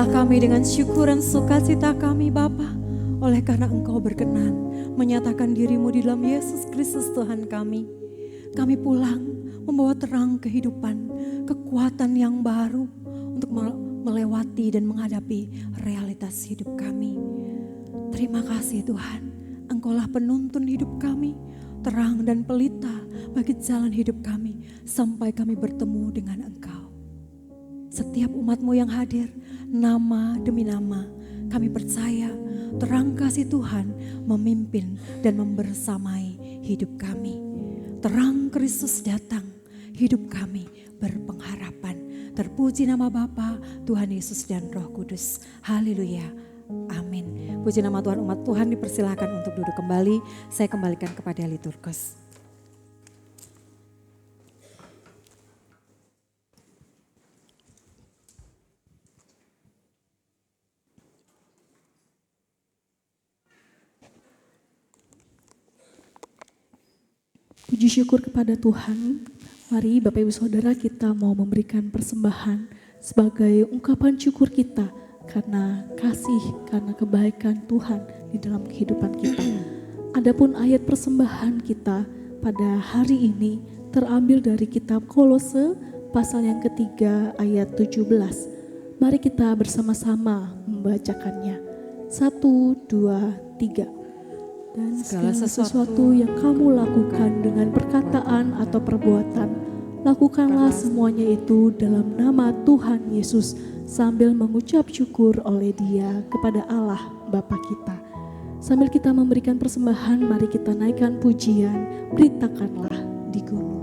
J: Terimalah kami dengan syukur dan sukacita kami Bapa, oleh karena Engkau berkenan menyatakan diri-Mu di dalam Yesus Kristus Tuhan kami. Kami pulang membawa terang kehidupan, kekuatan yang baru untuk melewati dan menghadapi realitas hidup kami. Terima kasih Tuhan, Engkaulah penuntun hidup kami, terang dan pelita bagi jalan hidup kami sampai kami bertemu dengan Engkau. Setiap umat-Mu yang hadir, nama demi nama, kami percaya terang kasih Tuhan memimpin dan membersamai hidup kami. Terang Kristus datang, hidup kami berpengharapan. Terpuji nama Bapa, Tuhan Yesus dan Roh Kudus. Haleluya. Amin. Puji nama Tuhan, umat Tuhan dipersilakan untuk duduk kembali. Saya kembalikan kepada liturgus.
A: Puji syukur kepada Tuhan. Mari Bapak Ibu Saudara, kita mau memberikan persembahan sebagai ungkapan syukur kita karena kasih, karena kebaikan Tuhan di dalam kehidupan kita. Adapun ayat persembahan kita pada hari ini terambil dari kitab Kolose pasal yang ketiga ayat 17. Mari kita bersama-sama membacakannya. 1, 2, 3. Dan segala sesuatu yang kamu lakukan dengan perkataan atau perbuatan, lakukanlah semuanya itu dalam nama Tuhan Yesus sambil mengucap syukur oleh Dia kepada Allah Bapa kita. Sambil kita memberikan persembahan, mari kita naikkan pujian, beritakanlah di gunung.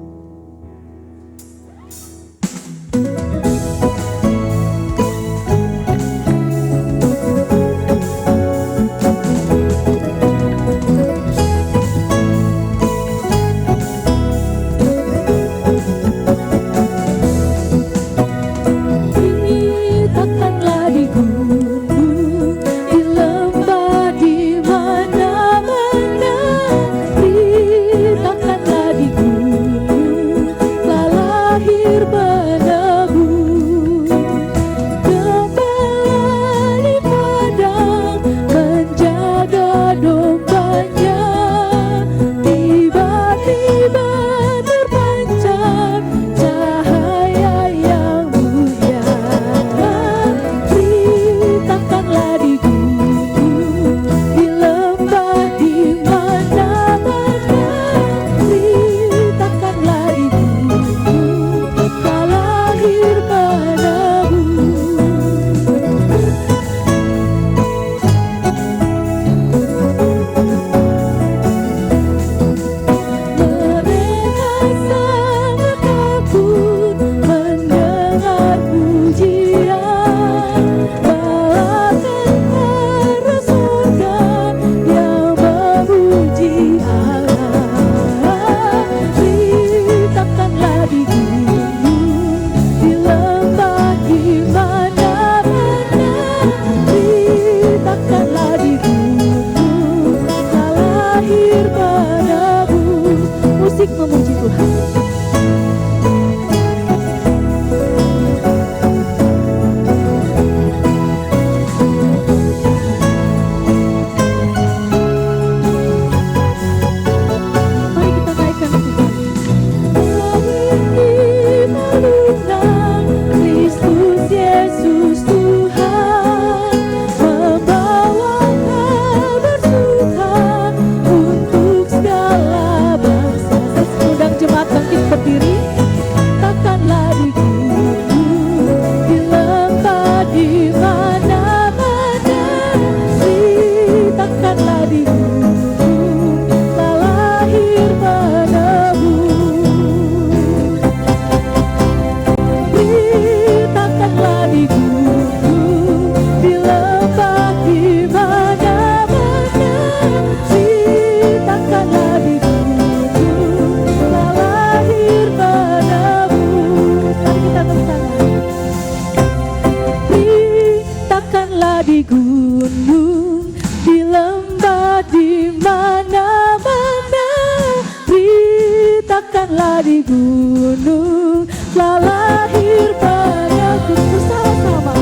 K: di gunung, telah lahir padaku bersama-sama.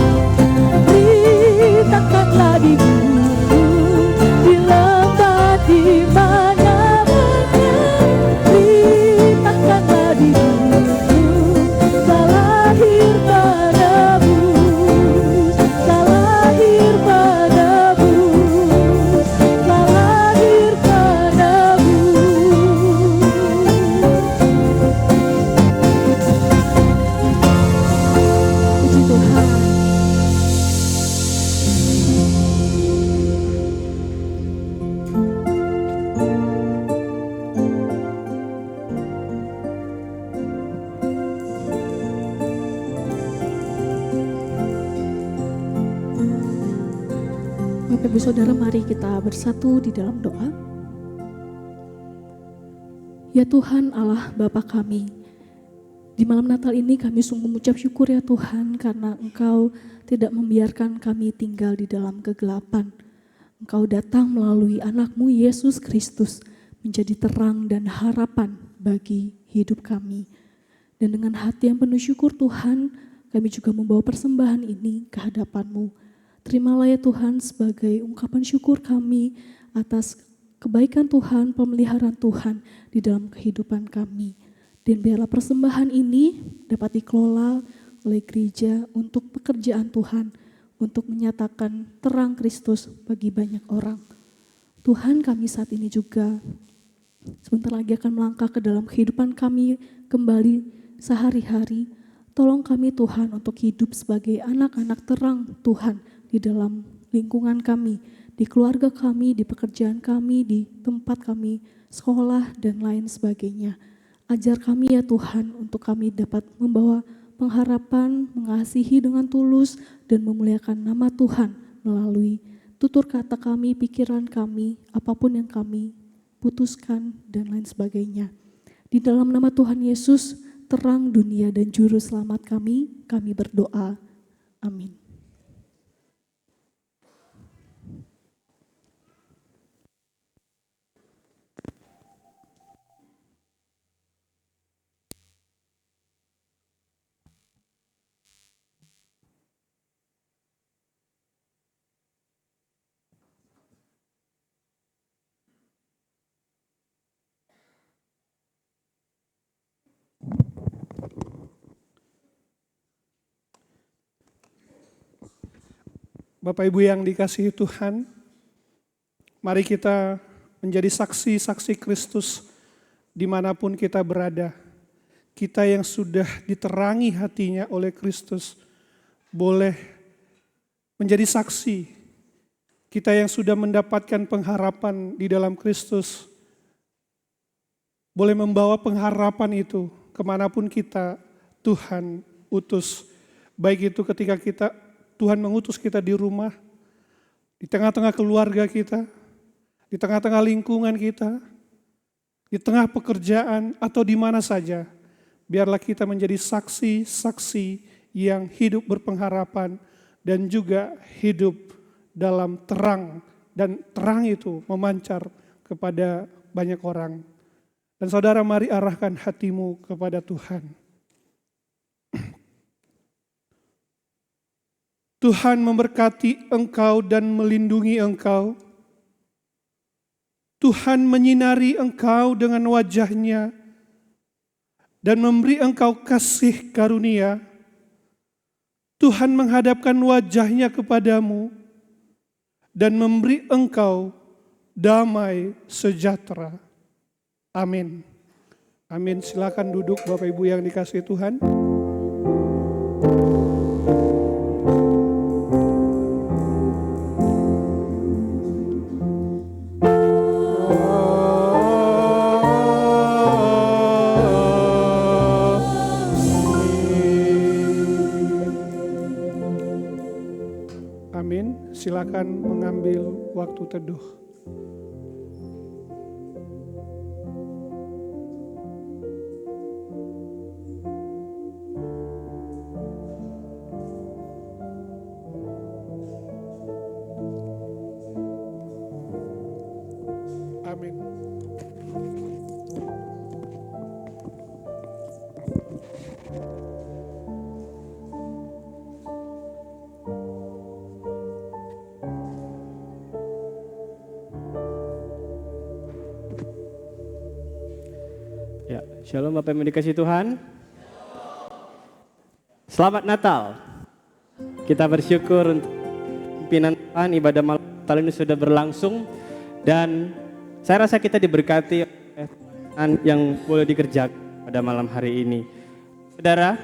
A: Bapak Ibu Saudara, mari kita bersatu di dalam doa. Ya Tuhan Allah Bapa kami, di malam Natal ini kami sungguh mengucap syukur ya Tuhan, karena Engkau tidak membiarkan kami tinggal di dalam kegelapan. Engkau datang melalui anak-Mu Yesus Kristus menjadi terang dan harapan bagi hidup kami. Dan dengan hati yang penuh syukur Tuhan, kami juga membawa persembahan ini ke hadapan-Mu. Terimalah ya Tuhan sebagai ungkapan syukur kami atas kebaikan Tuhan, pemeliharaan Tuhan di dalam kehidupan kami. Dan biarlah persembahan ini dapat dikelola oleh gereja untuk pekerjaan Tuhan, untuk menyatakan terang Kristus bagi banyak orang. Tuhan, kami saat ini juga sebentar lagi akan melangkah ke dalam kehidupan kami kembali sehari-hari. Tolong kami Tuhan untuk hidup sebagai anak-anak terang Tuhan di dalam lingkungan kami, di keluarga kami, di pekerjaan kami, di tempat kami sekolah dan lain sebagainya. Ajar kami ya Tuhan untuk kami dapat membawa pengharapan, mengasihi dengan tulus dan memuliakan nama Tuhan melalui tutur kata kami, pikiran kami, apapun yang kami putuskan dan lain sebagainya. Di dalam nama Tuhan Yesus, terang dunia dan juru selamat kami berdoa. Amin.
K: Bapak Ibu yang dikasihi Tuhan, mari kita menjadi saksi-saksi Kristus dimanapun kita berada. Kita yang sudah diterangi hatinya oleh Kristus, boleh menjadi saksi. Kita yang sudah mendapatkan pengharapan di dalam Kristus, boleh membawa pengharapan itu kemanapun kita Tuhan utus. Baik itu ketika Tuhan mengutus kita di rumah, di tengah-tengah keluarga kita, di tengah-tengah lingkungan kita, di tengah pekerjaan atau di mana saja. Biarlah kita menjadi saksi-saksi yang hidup berpengharapan dan juga hidup dalam terang. Dan terang itu memancar kepada banyak orang. Dan saudara, mari arahkan hatimu kepada Tuhan. Tuhan memberkati engkau dan melindungi engkau. Tuhan menyinari engkau dengan wajah-Nya dan memberi engkau kasih karunia. Tuhan menghadapkan wajah-Nya kepadamu dan memberi engkau damai sejahtera. Amin. Amin. Silakan duduk Bapak Ibu yang dikasihi Tuhan. Silakan mengambil waktu teduh. Amin.
L: Ya, shalom Bapak Ibu dikasihi Tuhan. Selamat Natal. Kita bersyukur untuk pimpinan Tuhan, ibadah malam Natal ini sudah berlangsung dan saya rasa kita diberkati oleh Tuhan yang boleh dikerjakan pada malam hari ini. Saudara,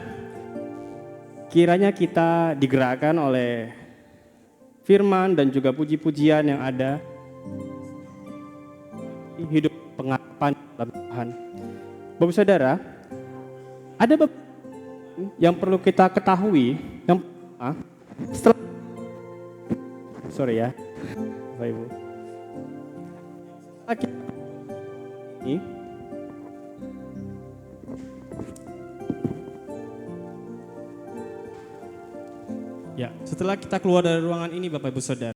L: kiranya kita digerakkan oleh firman dan juga puji-pujian yang ada di hidup pengharapan dalam Tuhan. Bapak Saudara, ada beberapa yang perlu kita ketahui. Yang pertama, Bapak Ibu. Ini ya, setelah kita keluar dari ruangan ini Bapak Ibu Saudara,